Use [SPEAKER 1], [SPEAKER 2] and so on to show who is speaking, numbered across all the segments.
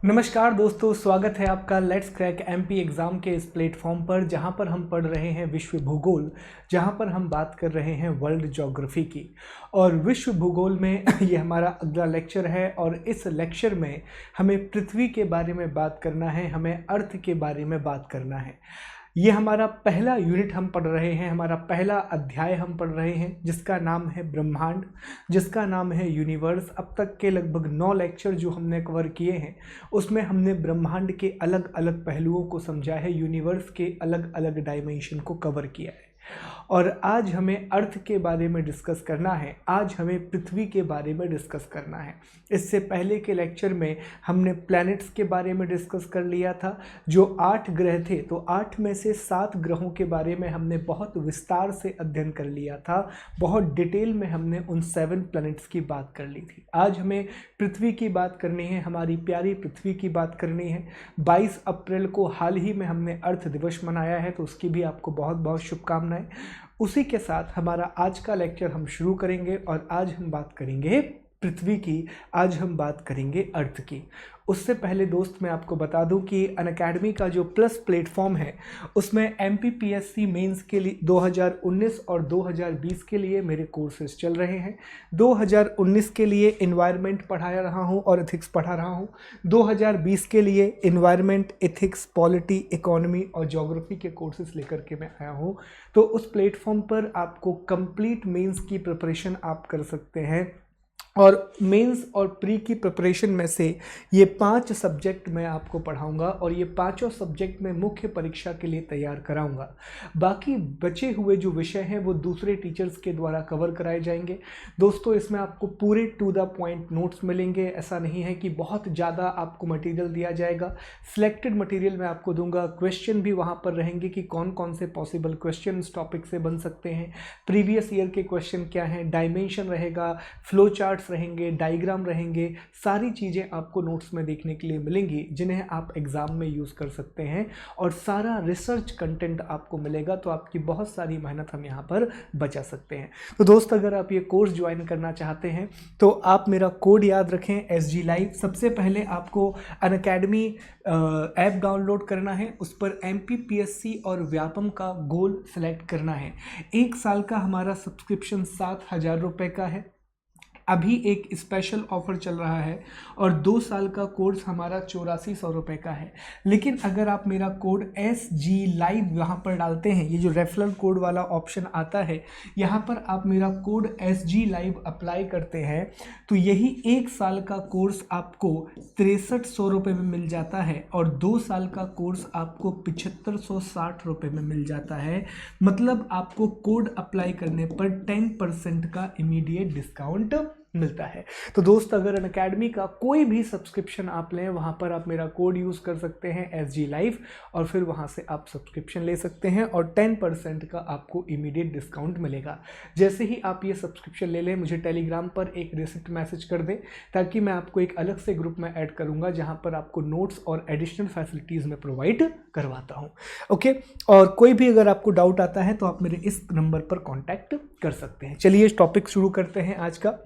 [SPEAKER 1] नमस्कार दोस्तों, स्वागत है आपका लेट्स क्रैक एमपी एग्ज़ाम के इस प्लेटफॉर्म पर जहां पर हम पढ़ रहे हैं विश्व भूगोल, जहां पर हम बात कर रहे हैं वर्ल्ड ज्योग्राफी की। और विश्व भूगोल में ये हमारा अगला लेक्चर है और इस लेक्चर में हमें पृथ्वी के बारे में बात करना है, हमें अर्थ के बारे में बात करना है। ये हमारा पहला यूनिट हम पढ़ रहे हैं, हमारा पहला अध्याय हम पढ़ रहे हैं जिसका नाम है ब्रह्मांड, जिसका नाम है यूनिवर्स। अब तक के लगभग 9 लेक्चर जो हमने कवर किए हैं उसमें हमने ब्रह्मांड के अलग अलग पहलुओं को समझा है, यूनिवर्स के अलग अलग डायमेंशन को कवर किया है। और आज हमें अर्थ के बारे में डिस्कस करना है, आज हमें पृथ्वी के बारे में डिस्कस करना है। इससे पहले के लेक्चर में हमने प्लैनेट्स के बारे में डिस्कस कर लिया था, जो 8 ग्रह थे, तो 8 में से 7 ग्रहों के बारे में हमने बहुत विस्तार से अध्ययन कर लिया था, बहुत डिटेल में हमने उन 7 प्लैनेट्स की बात कर ली थी। आज हमें पृथ्वी की बात करनी है, हमारी प्यारी पृथ्वी की बात करनी है। 22 अप्रैल को हाल ही में हमने अर्थ दिवस मनाया है, तो उसकी भी आपको बहुत बहुत शुभकामनाएं। उसी के साथ हमारा आज का लेक्चर हम शुरू करेंगे और आज हम बात करेंगे पृथ्वी की, आज हम बात करेंगे अर्थ की। उससे पहले दोस्त मैं आपको बता दूं कि अनअकैडमी का जो प्लस प्लेटफॉर्म है उसमें एमपीपीएससी मेंस के लिए 2019 और 2020 के लिए मेरे कोर्सेज चल रहे हैं। 2019 के लिए इन्वायरमेंट पढ़ा रहा हूं और एथिक्स पढ़ा रहा हूं। 2020 के लिए इन्वायरमेंट, एथिक्स, पॉलिटी, इकोनॉमी और ज्योग्राफी के कोर्सेज लेकर के मैं आया हूं। तो उस प्लेटफॉर्म पर आपको कंप्लीट मेंस की प्रिपरेशन आप कर सकते हैं और मेंस और प्री की प्रिपरेशन में से ये 5 सब्जेक्ट मैं आपको पढ़ाऊंगा और ये पांचों सब्जेक्ट में मुख्य परीक्षा के लिए तैयार कराऊंगा। बाकी बचे हुए जो विषय हैं वो दूसरे टीचर्स के द्वारा कवर कराए जाएंगे। दोस्तों, इसमें आपको पूरे टू द पॉइंट नोट्स मिलेंगे। ऐसा नहीं है कि बहुत ज़्यादा आपको मटेरियल दिया जाएगा, सिलेक्टेड मटेरियल मैं आपको दूंगा। क्वेश्चन भी वहाँ पर रहेंगे कि कौन कौन से पॉसिबल क्वेश्चन इस टॉपिक से बन सकते हैं, प्रीवियस ईयर के क्वेश्चन क्या हैं, डायमेंशन रहेगा, फ्लो चार्ट रहेंगे, डायग्राम रहेंगे, सारी चीज़ें आपको नोट्स में देखने के लिए मिलेंगी जिन्हें आप एग्जाम में यूज़ कर सकते हैं और सारा रिसर्च कंटेंट आपको मिलेगा। तो आपकी बहुत सारी मेहनत हम यहाँ पर बचा सकते हैं। तो दोस्त, अगर आप ये कोर्स ज्वाइन करना चाहते हैं तो आप मेरा कोड याद रखें, SG लाइव। सबसे पहले आपको अनअकैडमी ऐप डाउनलोड करना है, उस पर MPPSC और व्यापम का गोल सेलेक्ट करना है। 1 साल का हमारा सब्सक्रिप्शन 7,000 रुपये का है। अभी एक स्पेशल ऑफर चल रहा है और 2 साल का कोर्स हमारा 8400 रुपये का है। लेकिन अगर आप मेरा कोड SG लाइव यहाँ पर डालते हैं, ये जो रेफरल कोड वाला ऑप्शन आता है, यहाँ पर आप मेरा कोड SG लाइव अप्लाई करते हैं तो यही 1 साल का कोर्स आपको 6300 रुपये में मिल जाता है और 2 साल का कोर्स आपको 7560 रुपये में मिल जाता है। मतलब आपको कोड अप्लाई करने पर 10% का इमीडिएट डिस्काउंट मिलता है। तो दोस्त, अगर अनअकैडमी का कोई भी सब्सक्रिप्शन आप लें, वहाँ पर आप मेरा कोड यूज़ कर सकते हैं SG लाइव और फिर वहाँ से आप सब्सक्रिप्शन ले सकते हैं और 10% का आपको इमीडिएट डिस्काउंट मिलेगा। जैसे ही आप ये सब्सक्रिप्शन ले लें, मुझे टेलीग्राम पर एक रिसिप्ट मैसेज कर दें ताकि मैं आपको एक अलग से ग्रुप में ऐड करूँगा जहाँ पर आपको नोट्स और एडिशनल फैसिलिटीज़ में प्रोवाइड करवाता हूँ। ओके, और कोई भी अगर आपको डाउट आता है तो आप मेरे इस नंबर पर कॉन्टैक्ट कर सकते हैं। चलिए टॉपिक शुरू करते हैं आज का।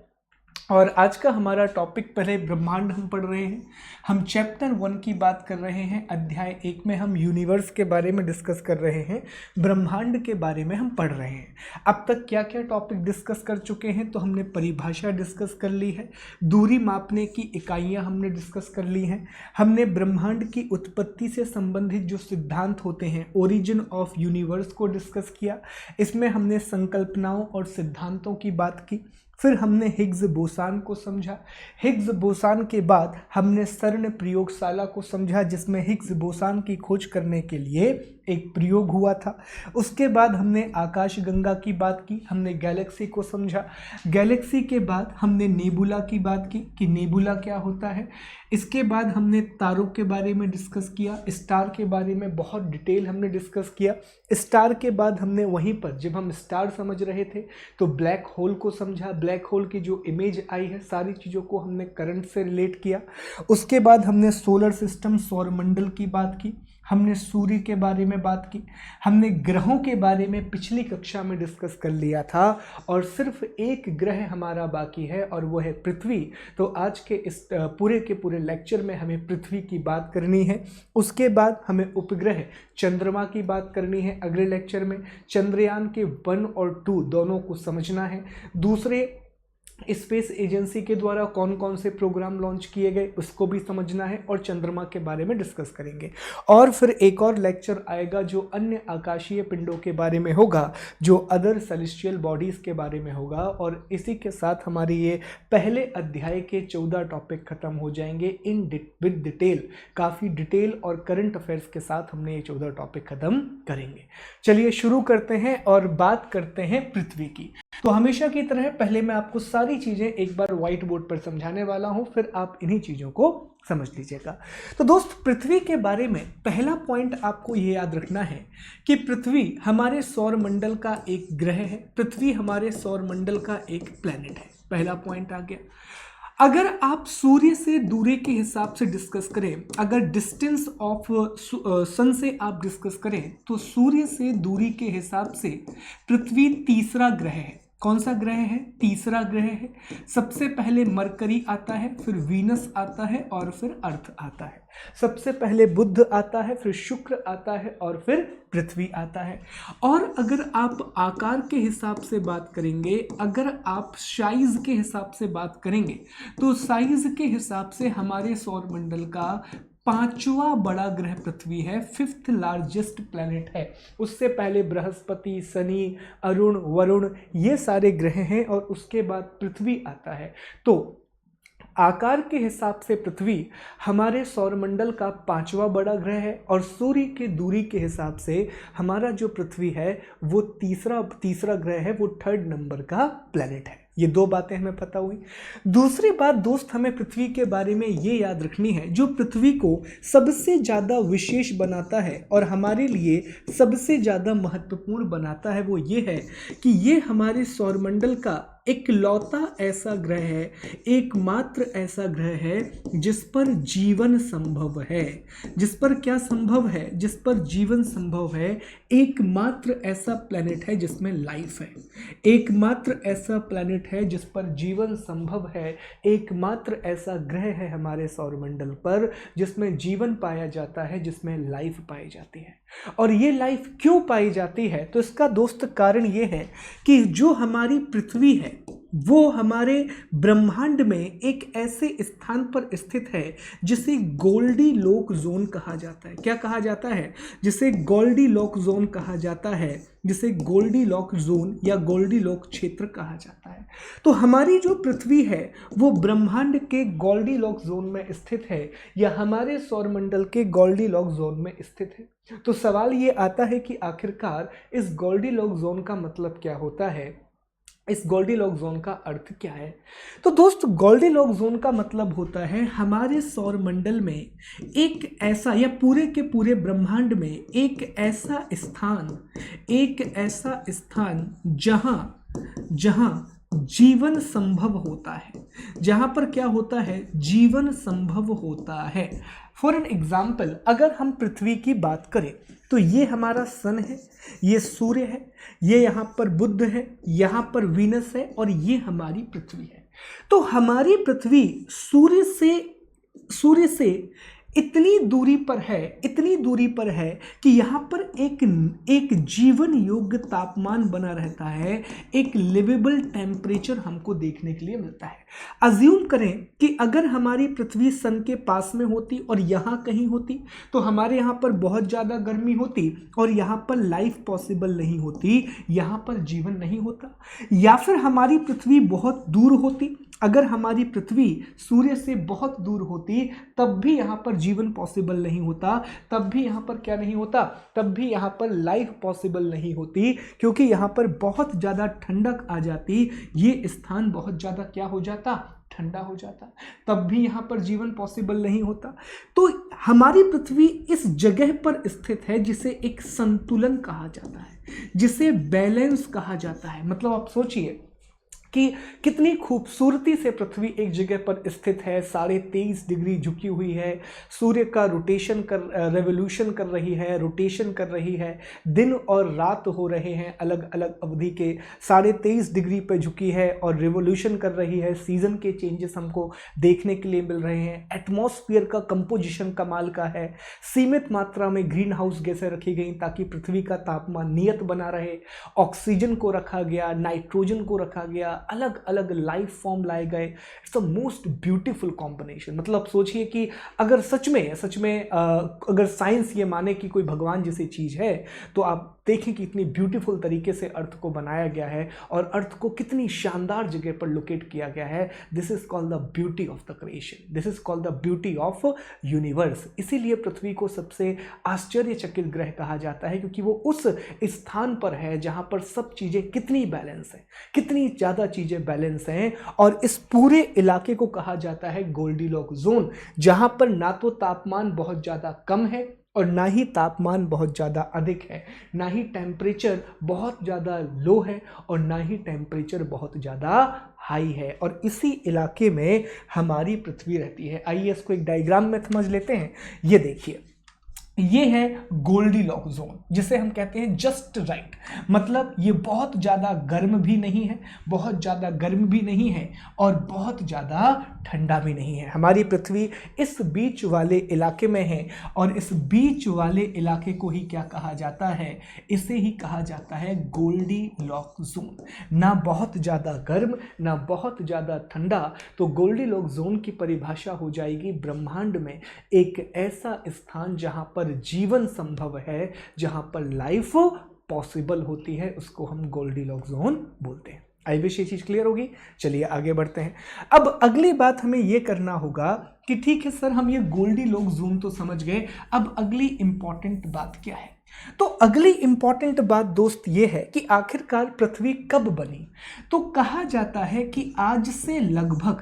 [SPEAKER 1] और आज का हमारा टॉपिक, पहले ब्रह्मांड हम पढ़ रहे हैं, हम चैप्टर 1 की बात कर रहे हैं। अध्याय 1 में हम यूनिवर्स के बारे में डिस्कस कर रहे हैं, ब्रह्मांड के बारे में हम पढ़ रहे हैं। अब तक क्या क्या टॉपिक डिस्कस कर चुके हैं? तो हमने परिभाषा डिस्कस कर ली है, दूरी मापने की इकाइयाँ हमने डिस्कस कर ली हैं, हमने ब्रह्मांड की उत्पत्ति से संबंधित जो सिद्धांत होते हैं, ओरिजिन ऑफ यूनिवर्स को डिस्कस किया। इसमें हमने संकल्पनाओं और सिद्धांतों की बात की। फिर हमने हिग्स बोसान को समझा। हिग्स बोसान के बाद हमने सर्न प्रयोगशाला को समझा, जिसमें हिग्स बोसान की खोज करने के लिए एक प्रयोग हुआ था। उसके बाद हमने आकाशगंगा की बात की, हमने गैलेक्सी को समझा। गैलेक्सी के बाद हमने नेबुला की बात की कि नेबुला क्या होता है। इसके बाद हमने तारों के बारे में डिस्कस किया, स्टार के बारे में बहुत डिटेल हमने डिस्कस किया। स्टार के बाद हमने वहीं पर, जब हम स्टार समझ रहे थे, तो ब्लैक होल को समझा। ब्लैक होल की जो इमेज आई है, सारी चीज़ों को हमने करंट से रिलेट किया। उसके बाद हमने सोलर सिस्टम, सौरमंडल की बात की। हमने सूर्य के बारे में बात की, हमने ग्रहों के बारे में पिछली कक्षा में डिस्कस कर लिया था, और सिर्फ एक ग्रह हमारा बाकी है और वो है पृथ्वी। तो आज के इस पूरे के पूरे लेक्चर में हमें पृथ्वी की बात करनी है। उसके बाद हमें उपग्रह चंद्रमा की बात करनी है। अगले लेक्चर में चंद्रयान के 1 और 2 दोनों को समझना है। दूसरे, स्पेस एजेंसी के द्वारा कौन कौन से प्रोग्राम लॉन्च किए गए उसको भी समझना है, और चंद्रमा के बारे में डिस्कस करेंगे। और फिर एक और लेक्चर आएगा जो अन्य आकाशीय पिंडों के बारे में होगा, जो अदर सेलेस्टियल बॉडीज़ के बारे में होगा। और इसी के साथ हमारे ये पहले अध्याय के 14 टॉपिक खत्म हो जाएंगे विद डिटेल। काफ़ी डिटेल और करंट अफेयर्स के साथ हमने ये 14 टॉपिक खत्म करेंगे। चलिए शुरू करते हैं और बात करते हैं पृथ्वी की। तो हमेशा की तरह पहले मैं आपको सारी चीज़ें एक बार व्हाइट बोर्ड पर समझाने वाला हूं, फिर आप इन्हीं चीज़ों को समझ लीजिएगा। तो दोस्त, पृथ्वी के बारे में पहला पॉइंट आपको ये याद रखना है कि पृथ्वी हमारे सौर मंडल का एक ग्रह है, पृथ्वी हमारे सौर मंडल का एक प्लैनेट है। पहला पॉइंट आ गया। अगर आप सूर्य से दूरी के हिसाब से डिस्कस करें, अगर डिस्टेंस ऑफ सन से आप डिस्कस करें, तो सूर्य से दूरी के हिसाब से पृथ्वी तीसरा ग्रह है। कौन सा ग्रह है? तीसरा ग्रह है। सबसे पहले मरकरी आता है, फिर वीनस आता है और फिर अर्थ आता है। सबसे पहले बुध आता है, फिर शुक्र आता है और फिर पृथ्वी आता है। और अगर आप आकार के हिसाब से बात करेंगे, अगर आप साइज के हिसाब से बात करेंगे, तो साइज के हिसाब से हमारे सौर मंडल का 5वां बड़ा ग्रह पृथ्वी है, 5th लार्जेस्ट प्लैनेट है। उससे पहले बृहस्पति, शनि, अरुण, वरुण, ये सारे ग्रह हैं, और उसके बाद पृथ्वी आता है। तो आकार के हिसाब से पृथ्वी हमारे सौरमंडल का 5वां बड़ा ग्रह है, और सूर्य की दूरी के हिसाब से हमारा जो पृथ्वी है वो तीसरा ग्रह है, वो 3rd नंबर का प्लैनेट है। ये 2 बातें हमें पता हुई। दूसरी बात दोस्त, हमें पृथ्वी के बारे में ये याद रखनी है, जो पृथ्वी को सबसे ज़्यादा विशेष बनाता है और हमारे लिए सबसे ज़्यादा महत्वपूर्ण बनाता है, वो ये है कि ये हमारे सौरमंडल का इकलौता ऐसा ग्रह है, एकमात्र ऐसा ग्रह है जिस पर जीवन संभव है। जिस पर क्या संभव है? जिस पर जीवन संभव है। एकमात्र ऐसा प्लैनेट है जिसमें लाइफ है, एकमात्र ऐसा प्लैनेट है जिस पर जीवन संभव है, एकमात्र ऐसा ग्रह है हमारे सौरमंडल पर जिसमें जीवन पाया जाता है, जिसमें लाइफ पाई जाती है। और ये लाइफ क्यों पाई जाती है? तो इसका दोस्त कारण ये है कि जो हमारी पृथ्वी है वो हमारे ब्रह्मांड में एक ऐसे स्थान पर स्थित है जिसे गोल्डी लोक जोन कहा जाता है। क्या कहा जाता है? जिसे गोल्डी लोक जोन कहा जाता है, जिसे गोल्डी लॉक जोन या गोल्डी लॉक क्षेत्र कहा जाता है। तो हमारी जो पृथ्वी है वो ब्रह्मांड के गोल्डी लॉक जोन में स्थित है, या हमारे सौरमंडल के गोल्डी लॉक जोन में स्थित है। तो सवाल ये आता है कि आखिरकार इस गोल्डी लॉक जोन का मतलब क्या होता है, इस गोल्डी लॉक जोन का अर्थ क्या है? तो दोस्त, गोल्डी लॉक जोन का मतलब होता है हमारे सौरमंडल में एक ऐसा, या पूरे के पूरे ब्रह्मांड में एक ऐसा स्थान जहां जीवन संभव होता है, जहां पर क्या होता है? जीवन संभव होता है। फॉर एन एग्जाम्पल, अगर हम पृथ्वी की बात करें तो ये हमारा सन है, ये सूर्य है, ये यहाँ पर बुध है, यहाँ पर वीनस है, और ये हमारी पृथ्वी है। तो हमारी पृथ्वी सूर्य से इतनी दूरी पर है कि यहाँ पर एक जीवन योग्य तापमान बना रहता है, एक लिवेबल टेम्परेचर हमको देखने के लिए मिलता है। अज्यूम करें कि अगर हमारी पृथ्वी सन के पास में होती और यहाँ कहीं होती, तो हमारे यहाँ पर बहुत ज़्यादा गर्मी होती और यहाँ पर लाइफ पॉसिबल नहीं होती, यहाँ पर जीवन नहीं होता। या फिर हमारी पृथ्वी बहुत दूर होती, अगर हमारी पृथ्वी सूर्य से बहुत दूर होती तब भी यहाँ पर जीवन पॉसिबल नहीं होता, तब भी यहाँ पर क्या नहीं होता, तब भी यहाँ पर लाइफ पॉसिबल नहीं होती, क्योंकि यहाँ पर बहुत ज़्यादा ठंडक आ जाती, ये स्थान बहुत ज़्यादा क्या हो जाता, ठंडा हो जाता, तब भी यहाँ पर जीवन पॉसिबल नहीं होता। तो हमारी पृथ्वी इस जगह पर स्थित है जिसे एक संतुलन कहा जाता है, जिसे बैलेंस कहा जाता है। मतलब आप सोचिए कि कितनी खूबसूरती से पृथ्वी एक जगह पर स्थित है, 23.5 डिग्री झुकी हुई है, सूर्य का रेवोल्यूशन कर रही है, रोटेशन कर रही है, दिन और रात हो रहे हैं अलग अलग अवधि के, 23.5 डिग्री पे झुकी है और रिवोल्यूशन कर रही है, सीजन के चेंजेस हमको देखने के लिए मिल रहे हैं, एटमॉस्फेयर का कंपोजिशन कमाल का है, सीमित मात्रा में ग्रीन हाउस गैसें रखी गई ताकि पृथ्वी का तापमान नियत बना रहे, ऑक्सीजन को रखा गया, नाइट्रोजन को रखा गया, अलग अलग लाइफ फॉर्म लाए गए। It's the most beautiful combination. मतलब सोचिए कि अगर सच में अगर साइंस ये माने कि कोई भगवान जैसी चीज है, तो आप देखें कि इतनी ब्यूटीफुल तरीके से अर्थ को बनाया गया है और अर्थ को कितनी शानदार जगह पर लोकेट किया गया है। This is called the beauty of the creation, this is called the beauty of universe. इसीलिए पृथ्वी को सबसे आश्चर्यचकित ग्रह कहा जाता है, क्योंकि वो उस स्थान पर है जहां पर सब चीजें कितनी बैलेंस है, कितनी ज्यादा चीजें बैलेंस हैं। और इस पूरे इलाके को कहा जाता है गोल्डीलॉक जोन, जहां पर ना तो तापमान बहुत ज्यादा कम है और ना ही तापमान बहुत ज़्यादा अधिक है, ना ही टेम्परेचर बहुत ज़्यादा लो है और ना ही टेम्परेचर बहुत ज़्यादा हाई है। और इसी इलाके में हमारी पृथ्वी रहती है। आइए इसको एक डायग्राम में समझ लेते हैं। ये देखिए, ये है गोल्डीलॉक जोन, जिसे हम कहते हैं जस्ट राइट। मतलब ये बहुत ज़्यादा गर्म भी नहीं है, बहुत ज़्यादा गर्म भी नहीं है और बहुत ज़्यादा ठंडा भी नहीं है। हमारी पृथ्वी इस बीच वाले इलाके में है और इस बीच वाले इलाके को ही क्या कहा जाता है? इसे ही कहा जाता है गोल्डीलॉक जोन। ना बहुत ज़्यादा गर्म, ना बहुत ज़्यादा ठंडा। तो गोल्डीलॉक जोन की परिभाषा हो जाएगी ब्रह्मांड में एक ऐसा स्थान जहां पर जीवन संभव है, जहां पर लाइफ पॉसिबल होती है, उसको हम गोल्डीलॉक जोन बोलते हैं। आई विश ये चीज क्लियर होगी। चलिए आगे बढ़ते हैं। अब अगली बात हमें यह करना होगा कि ठीक है सर, हम ये गोल्डीलॉक जोन तो समझ गए, अब अगली इंपॉर्टेंट बात क्या है? तो अगली इंपॉर्टेंट बात दोस्त ये है कि आखिरकार पृथ्वी कब बनी? तो कहा जाता है कि आज से लगभग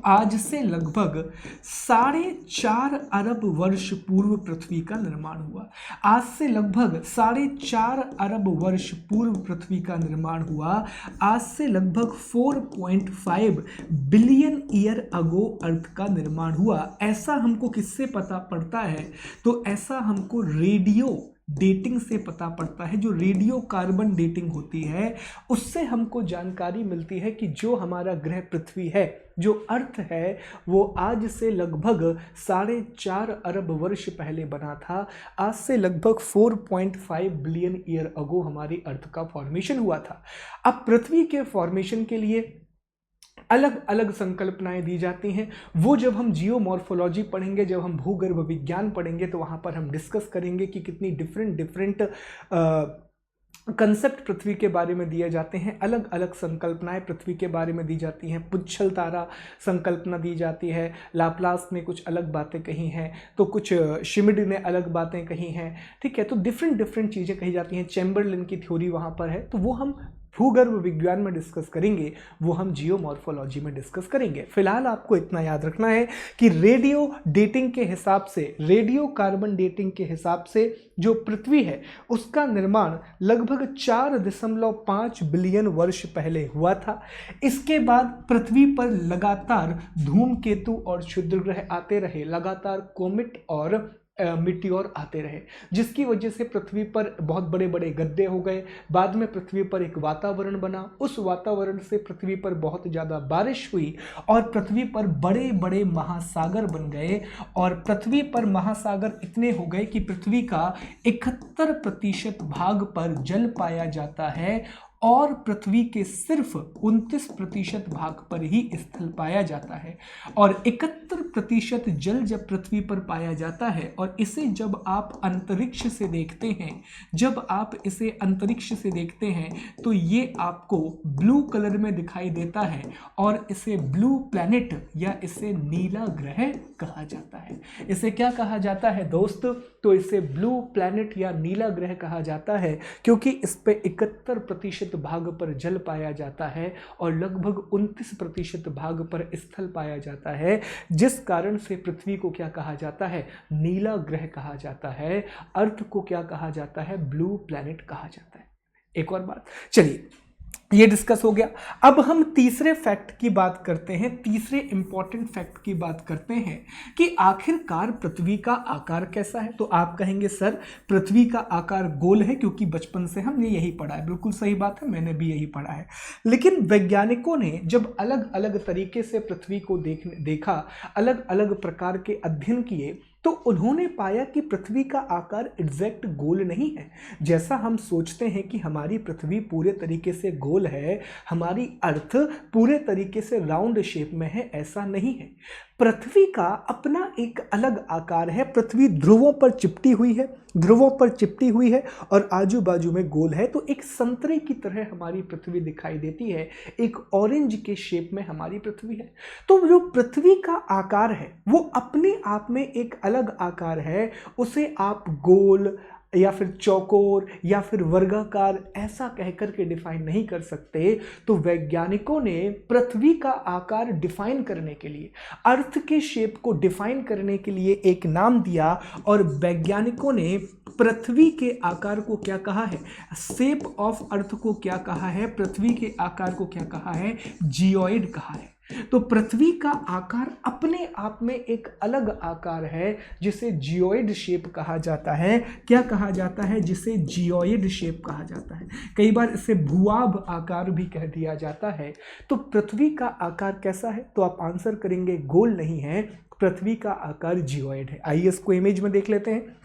[SPEAKER 1] 4.5 अरब वर्ष पूर्व पृथ्वी का निर्माण हुआ। आज से लगभग 4.5 अरब वर्ष पूर्व पृथ्वी का निर्माण हुआ। आज से लगभग 4.5 बिलियन ईयर अगो अर्थ का निर्माण हुआ। ऐसा हमको किससे पता पड़ता है? तो ऐसा हमको रेडियो डेटिंग से पता पड़ता है। जो रेडियो कार्बन डेटिंग होती है, उससे हमको जानकारी मिलती है कि जो हमारा ग्रह पृथ्वी है, जो अर्थ है, वो आज से लगभग 4.5 अरब वर्ष पहले बना था। आज से लगभग 4.5 बिलियन ईयर अगो हमारी अर्थ का फॉर्मेशन हुआ था। अब पृथ्वी के फॉर्मेशन के लिए अलग अलग संकल्पनाएं दी जाती हैं। वो जब हम जियोमॉर्फोलॉजी पढ़ेंगे, जब हम भूगर्भ विज्ञान पढ़ेंगे, तो वहाँ पर हम डिस्कस करेंगे कि कितनी डिफरेंट कंसेप्ट पृथ्वी के बारे में दिए जाते हैं। अलग अलग संकल्पनाएं पृथ्वी के बारे में दी जाती हैं। पुच्छल तारा संकल्पना दी जाती है। लाप्लास ने कुछ अलग बातें कही हैं, तो कुछ शिमिड ने अलग बातें कही हैं। ठीक है, तो डिफरेंट चीज़ें कही जाती हैं। चैम्बरलिन की थ्योरी वहाँ पर है, तो वो हम भूगर्भ विज्ञान में डिस्कस करेंगे, वो हम जियोमॉर्फोलॉजी में डिस्कस करेंगे। फिलहाल आपको इतना याद रखना है कि रेडियो डेटिंग के हिसाब से, रेडियो कार्बन डेटिंग के हिसाब से जो पृथ्वी है, उसका निर्माण लगभग 4.5 बिलियन वर्ष पहले हुआ था। इसके बाद पृथ्वी पर लगातार धूमकेतु और क्षुद्र ग्रह आते रहे, लगातार कोमेट और मिटियोर आते रहे, जिसकी वजह से पृथ्वी पर बहुत बड़े बड़े गड्ढे हो गए। बाद में पृथ्वी पर एक वातावरण बना। उस वातावरण से पृथ्वी पर बहुत ज़्यादा बारिश हुई और पृथ्वी पर बड़े बड़े महासागर बन गए। और पृथ्वी पर महासागर इतने हो गए कि पृथ्वी का 71% भाग पर जल पाया जाता है और पृथ्वी के सिर्फ 29% भाग पर ही स्थल पाया जाता है। और 71% जल जब पृथ्वी पर पाया जाता है और इसे जब आप अंतरिक्ष से देखते हैं, तो ये आपको ब्लू कलर में दिखाई देता है और इसे ब्लू प्लैनेट या इसे नीला ग्रह कहा जाता है। इसे क्या कहा जाता है दोस्त? तो इसे ब्लू प्लैनेट या नीला ग्रह कहा जाता है, क्योंकि इस पे 71% भाग पर जल पाया जाता है और लगभग 29% भाग पर स्थल पाया जाता है, जिस कारण से पृथ्वी को क्या कहा जाता है? नीला ग्रह कहा जाता है। अर्थ को क्या कहा जाता है? ब्लू प्लैनेट कहा जाता है। एक और बात, चलिए ये डिस्कस हो गया। अब हम तीसरे फैक्ट की बात करते हैं, तीसरे इंपॉर्टेंट फैक्ट की बात करते हैं कि आखिरकार पृथ्वी का आकार कैसा है। तो आप कहेंगे सर पृथ्वी का आकार गोल है, क्योंकि बचपन से हमने यही पढ़ा है। बिल्कुल सही बात है, मैंने भी यही पढ़ा है। लेकिन वैज्ञानिकों ने जब अलग अलग तरीके से पृथ्वी को देखा, अलग अलग प्रकार के अध्ययन किए, तो उन्होंने पाया कि पृथ्वी का आकार एग्जैक्ट गोल नहीं है। जैसा हम सोचते हैं कि हमारी पृथ्वी पूरे तरीके से गोल है, हमारी अर्थ पूरे तरीके से राउंड शेप में है, ऐसा नहीं है। पृथ्वी का अपना एक अलग आकार है। पृथ्वी ध्रुवों पर चिपटी हुई है, ध्रुवों पर चिपटी हुई है और आजू बाजू में गोल है। तो एक संतरे की तरह हमारी पृथ्वी दिखाई देती है, एक ऑरेंज के शेप में हमारी पृथ्वी है। तो जो पृथ्वी का आकार है वो अपने आप में एक अलग आकार है। उसे आप गोल या फिर चौकोर या फिर वर्गाकार ऐसा कहकर के डिफाइन नहीं कर सकते। तो वैज्ञानिकों ने पृथ्वी का आकार डिफाइन करने के लिए, अर्थ के शेप को डिफाइन करने के लिए एक नाम दिया, और वैज्ञानिकों ने पृथ्वी के आकार को क्या कहा है, शेप ऑफ अर्थ को क्या कहा है, पृथ्वी के आकार को क्या कहा है, जियोइड कहा है। तो पृथ्वी का आकार अपने आप में एक अलग आकार है, जिसे जियोइड शेप कहा जाता है। क्या कहा जाता है, जिसे जियोइड शेप कहा जाता है। कई बार इसे भूआभ आकार भी कह दिया जाता है। तो पृथ्वी का आकार कैसा है, तो आप आंसर करेंगे गोल नहीं है, पृथ्वी का आकार जियोइड है। आइए इसको इमेज में देख लेते हैं।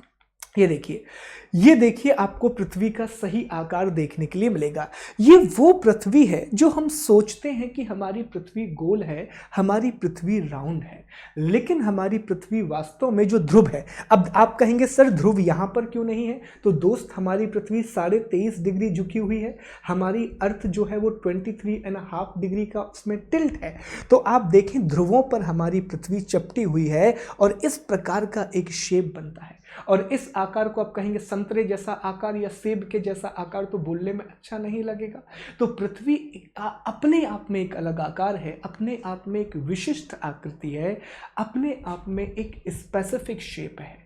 [SPEAKER 1] ये देखिए आपको पृथ्वी का सही आकार देखने के लिए मिलेगा। ये वो पृथ्वी है जो हम सोचते हैं कि हमारी पृथ्वी गोल है, हमारी पृथ्वी राउंड है, लेकिन हमारी पृथ्वी वास्तव में जो ध्रुव है। अब आप कहेंगे सर ध्रुव यहाँ पर क्यों नहीं है, तो दोस्त हमारी पृथ्वी 23.5 डिग्री झुकी हुई है, हमारी अर्थ जो है वो 23.5 डिग्री का उसमें टिल्ट है। तो आप देखें ध्रुवों पर हमारी पृथ्वी चपटी हुई है और इस प्रकार का एक शेप बनता है। और इस आकार को आप कहेंगे संतरे जैसा आकार या सेब के जैसा आकार, तो बोलने में अच्छा नहीं लगेगा। तो पृथ्वी अपने आप में एक अलग आकार है, अपने आप में एक विशिष्ट आकृति है, अपने आप में एक स्पेसिफिक शेप है।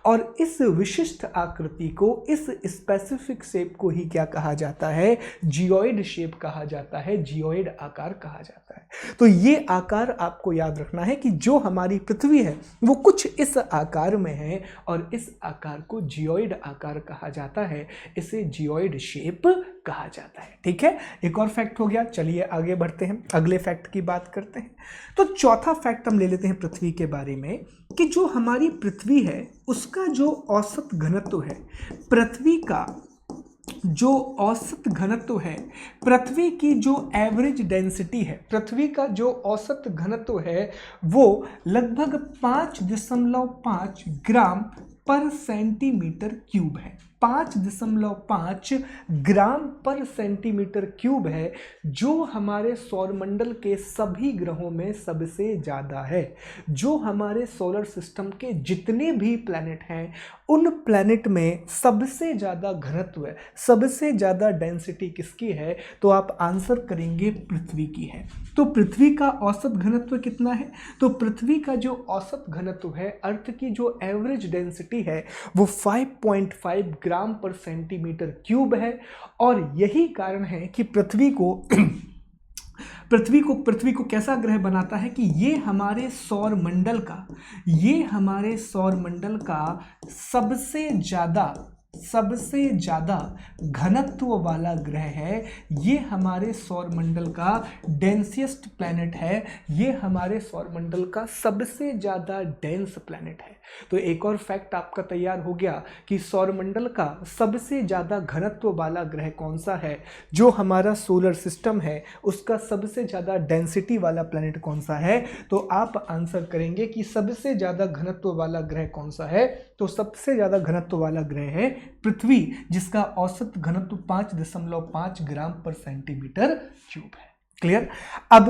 [SPEAKER 1] और इस विशिष्ट आकृति को, इस स्पेसिफिक शेप को ही क्या कहा जाता है, जियोइड शेप कहा जाता है, जियोइड आकार कहा जाता है। तो ये आकार आपको याद रखना है कि जो हमारी पृथ्वी है वो कुछ इस आकार में है और इस आकार को जियोइड आकार कहा जाता है, इसे जियोइड शेप कहा जाता है। ठीक है, एक और फैक्ट हो गया। चलिए आगे बढ़ते हैं, अगले फैक्ट की बात करते हैं। तो चौथा फैक्ट हम ले लेते हैं पृथ्वी के बारे में, कि जो हमारी पृथ्वी है उसका जो औसत घनत्व है, पृथ्वी का जो औसत घनत्व है, पृथ्वी की जो एवरेज डेंसिटी है, पृथ्वी का जो औसत घनत्व है वो लगभग 5.5 ग्राम पर सेंटीमीटर क्यूब है। 5.5 ग्राम पर सेंटीमीटर क्यूब है, जो हमारे सौरमंडल के सभी ग्रहों में सबसे ज़्यादा है। जो हमारे सोलर सिस्टम के जितने भी प्लैनेट हैं उन प्लैनेट में सबसे ज़्यादा घनत्व है, सबसे ज़्यादा डेंसिटी किसकी है, तो आप आंसर करेंगे पृथ्वी की है। तो पृथ्वी का औसत घनत्व कितना है, तो पृथ्वी का जो औसत घनत्व है, अर्थ की जो एवरेज डेंसिटी है वो 5.5 ग्राम पर सेंटीमीटर क्यूब है। और यही कारण है कि पृथ्वी को कैसा ग्रह बनाता है कि ये हमारे सौरमंडल का सबसे ज़्यादा घनत्व वाला ग्रह है। ये हमारे सौरमंडल का डेंसिएस्ट प्लैनेट है, ये हमारे सौरमंडल का सबसे ज़्यादा डेंस प्लैनेट है। तो एक और फैक्ट आपका तैयार हो गया कि सौरमंडल का सबसे ज़्यादा घनत्व वाला ग्रह कौन सा है। जो हमारा सोलर सिस्टम है उसका सबसे ज़्यादा डेंसिटी वाला प्लैनेट कौन सा है, तो आप आंसर करेंगे कि सबसे ज़्यादा घनत्व वाला ग्रह कौन सा है, तो सबसे ज़्यादा घनत्व वाला ग्रह है पृथ्वी, जिसका औसत घनत्व 5.5 ग्राम पर सेंटीमीटर क्यूब है। क्लियर। अब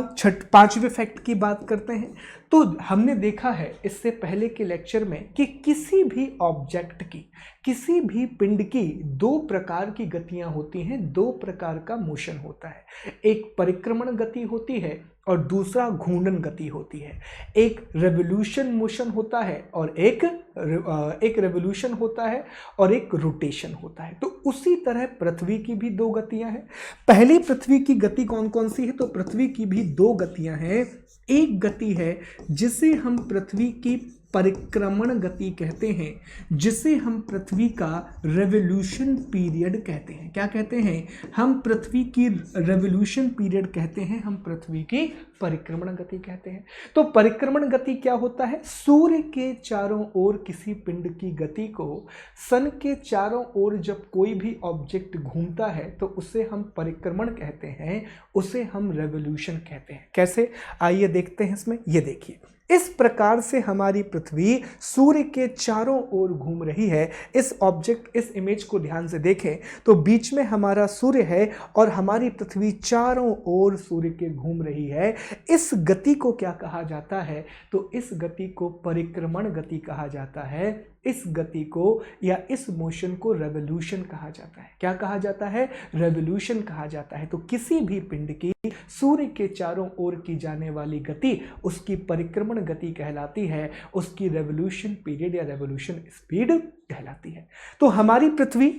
[SPEAKER 1] पांचवें फैक्ट की बात करते हैं। तो हमने देखा है इससे पहले के लेक्चर में कि किसी भी ऑब्जेक्ट की, किसी भी पिंड की दो प्रकार की गतियां होती हैं, दो प्रकार का मोशन होता है। एक परिक्रमण गति होती है और दूसरा घूर्णन गति होती है। एक रेवोल्यूशन मोशन होता है और एक रेवोल्यूशन होता है और एक रोटेशन होता है। तो उसी तरह पृथ्वी की भी दो गतियां हैं। पहली पृथ्वी की गति कौन कौन सी है? तो पृथ्वी की भी दो गतियां हैं। एक गति है जिसे हम पृथ्वी की परिक्रमण गति कहते हैं, जिसे हम पृथ्वी का रेवोल्यूशन पीरियड कहते हैं। क्या कहते हैं? हम पृथ्वी की रेवोल्यूशन पीरियड कहते हैं, हम पृथ्वी की परिक्रमण गति कहते हैं। तो परिक्रमण गति क्या होता है? सूर्य के चारों ओर किसी पिंड की गति को सन के चारों ओर जब कोई भी ऑब्जेक्ट घूमता है तो उसे हम परिक्रमण कहते हैं, उसे हम रेवोल्यूशन कहते हैं। कैसे? आइए देखते हैं इसमें। ये देखिए, इस प्रकार से हमारी पृथ्वी सूर्य के चारों ओर घूम रही है। इस इमेज को ध्यान से देखें तो बीच में हमारा सूर्य है और हमारी पृथ्वी चारों ओर सूर्य के घूम रही है। इस गति को क्या कहा जाता है? तो इस गति को परिक्रमण गति कहा जाता है। इस गति को या इस मोशन को रेवोल्यूशन कहा जाता है। क्या कहा जाता है? रेवोल्यूशन कहा जाता है। तो किसी भी पिंड की सूर्य के चारों ओर की जाने वाली गति उसकी परिक्रमण गति कहलाती है, उसकी रेवोल्यूशन पीरियड या रेवोल्यूशन स्पीड कहलाती है। तो हमारी पृथ्वी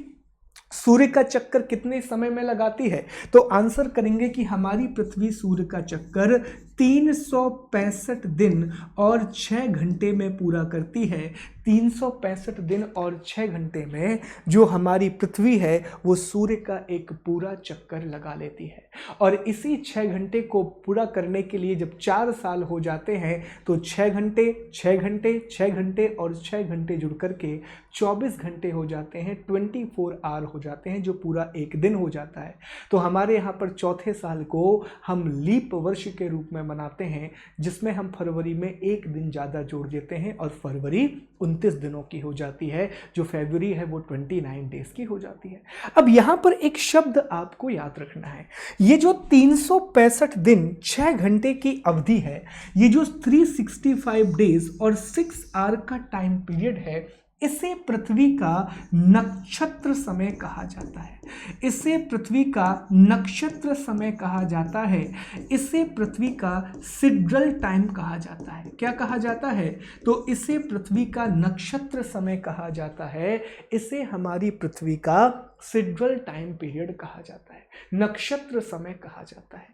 [SPEAKER 1] सूर्य का चक्कर कितने समय में लगाती है? तो आंसर करेंगे कि हमारी पृथ्वी सूर्य का चक्कर 365 दिन और 6 घंटे में पूरा करती है। 365 दिन और 6 घंटे में जो हमारी पृथ्वी है वो सूर्य का एक पूरा चक्कर लगा लेती है। और इसी 6 घंटे को पूरा करने के लिए जब 4 साल हो जाते हैं तो 6 घंटे 6 घंटे 6 घंटे और 6 घंटे जुड़ करके 24 घंटे हो जाते हैं, 24 आवर हो जाते हैं, जो पूरा एक दिन हो जाता है। तो हमारे यहाँ पर चौथे साल को हम लीप वर्ष के रूप में मनाते हैं, जिसमें हम फरवरी में एक दिन ज़्यादा जोड़ देते हैं और फरवरी 29 दिनों की हो जाती है, जो फरवरी है वो 29 डेज की हो जाती है। अब यहाँ पर एक शब्द आपको याद रखना है, ये जो 365 दिन 6 घंटे की अवधि है, ये जो 365 डेज और 6 आवर का टाइम पीरियड है, इसे पृथ्वी का नक्षत्र समय कहा जाता है। इसे पृथ्वी का नक्षत्र समय कहा जाता है। इसे पृथ्वी का सिड्रल टाइम कहा जाता है। क्या कहा जाता है? तो इसे पृथ्वी का नक्षत्र समय कहा जाता है। इसे हमारी पृथ्वी का सिड्रल टाइम पीरियड कहा जाता है, नक्षत्र समय कहा जाता है।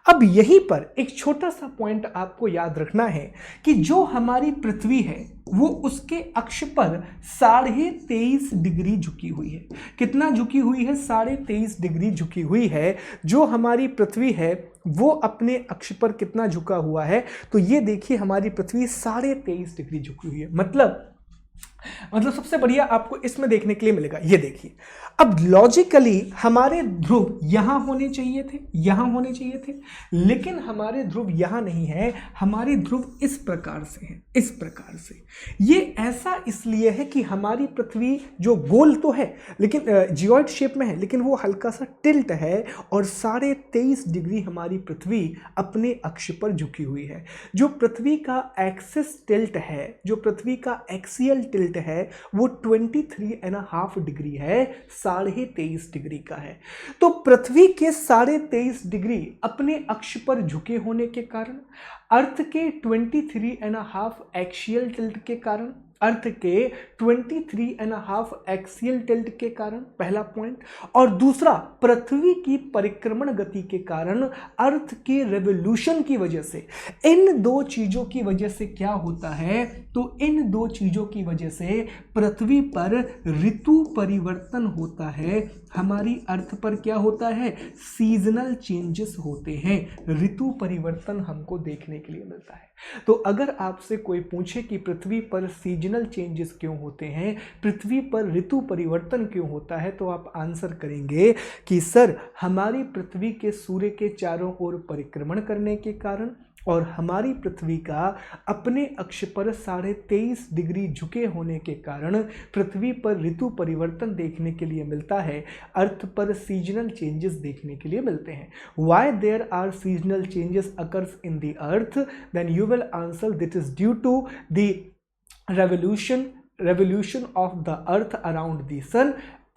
[SPEAKER 1] अब यहीं पर एक छोटा सा पॉइंट आपको याद रखना है कि जो हमारी पृथ्वी है वो उसके अक्ष पर 23.5 डिग्री झुकी हुई है। कितना झुकी हुई है? 23.5 डिग्री झुकी हुई है। जो हमारी पृथ्वी है वो अपने अक्ष पर कितना झुका हुआ है? तो ये देखिए, हमारी पृथ्वी 23.5 डिग्री झुकी हुई है। मतलब सबसे बढ़िया आपको इसमें देखने के लिए मिलेगा। ये देखिए, अब लॉजिकली हमारे ध्रुव यहां होने चाहिए थे, यहां होने चाहिए थे, लेकिन हमारे ध्रुव यहां नहीं है। हमारे ध्रुव इस प्रकार से हैं, इस प्रकार से। ये ऐसा इसलिए है कि हमारी पृथ्वी जो गोल तो है लेकिन जियोइड शेप में है, लेकिन वो हल्का सा टिल्ट है और 23.5 डिग्री हमारी पृथ्वी अपने अक्ष पर झुकी हुई है। जो पृथ्वी का एक्सिस टिल्ट है, जो पृथ्वी का एक्सियल टिल्ट है, वो 23.5 डिग्री है, 23.5 डिग्री का है। तो पृथ्वी के 23.5 डिग्री अपने अक्ष पर झुके होने के कारण, अर्थ के 23.5 एक्सियल टिल्ट के कारण, अर्थ के 23.5 एक्सियल टिल्ट के कारण, पहला पॉइंट। और दूसरा, पृथ्वी की परिक्रमण गति के कारण, अर्थ के रेवोल्यूशन की वजह से। इन दो चीजों की वजह से क्या होता है? तो इन दो चीजों की वजह से पृथ्वी पर ऋतु परिवर्तन होता है। हमारी अर्थ पर क्या होता है? सीजनल चेंजेस होते हैं, ऋतु परिवर्तन हमको देखने के लिए मिलता है। तो अगर आपसे कोई पूछे कि पृथ्वी पर सीजनल चेंजेस क्यों होते हैं, पृथ्वी पर ऋतु परिवर्तन क्यों होता है, तो आप आंसर करेंगे कि सर, हमारी पृथ्वी के सूर्य के चारों ओर परिक्रमण करने के कारण और हमारी पृथ्वी का अपने अक्ष पर 23.5 डिग्री झुके होने के कारण पृथ्वी पर ऋतु परिवर्तन देखने के लिए मिलता है, अर्थ पर सीजनल चेंजेस देखने के लिए मिलते हैं। Why there are seasonal changes occurs in the earth? Then you will answer that is due to the revolution of the earth around the sun,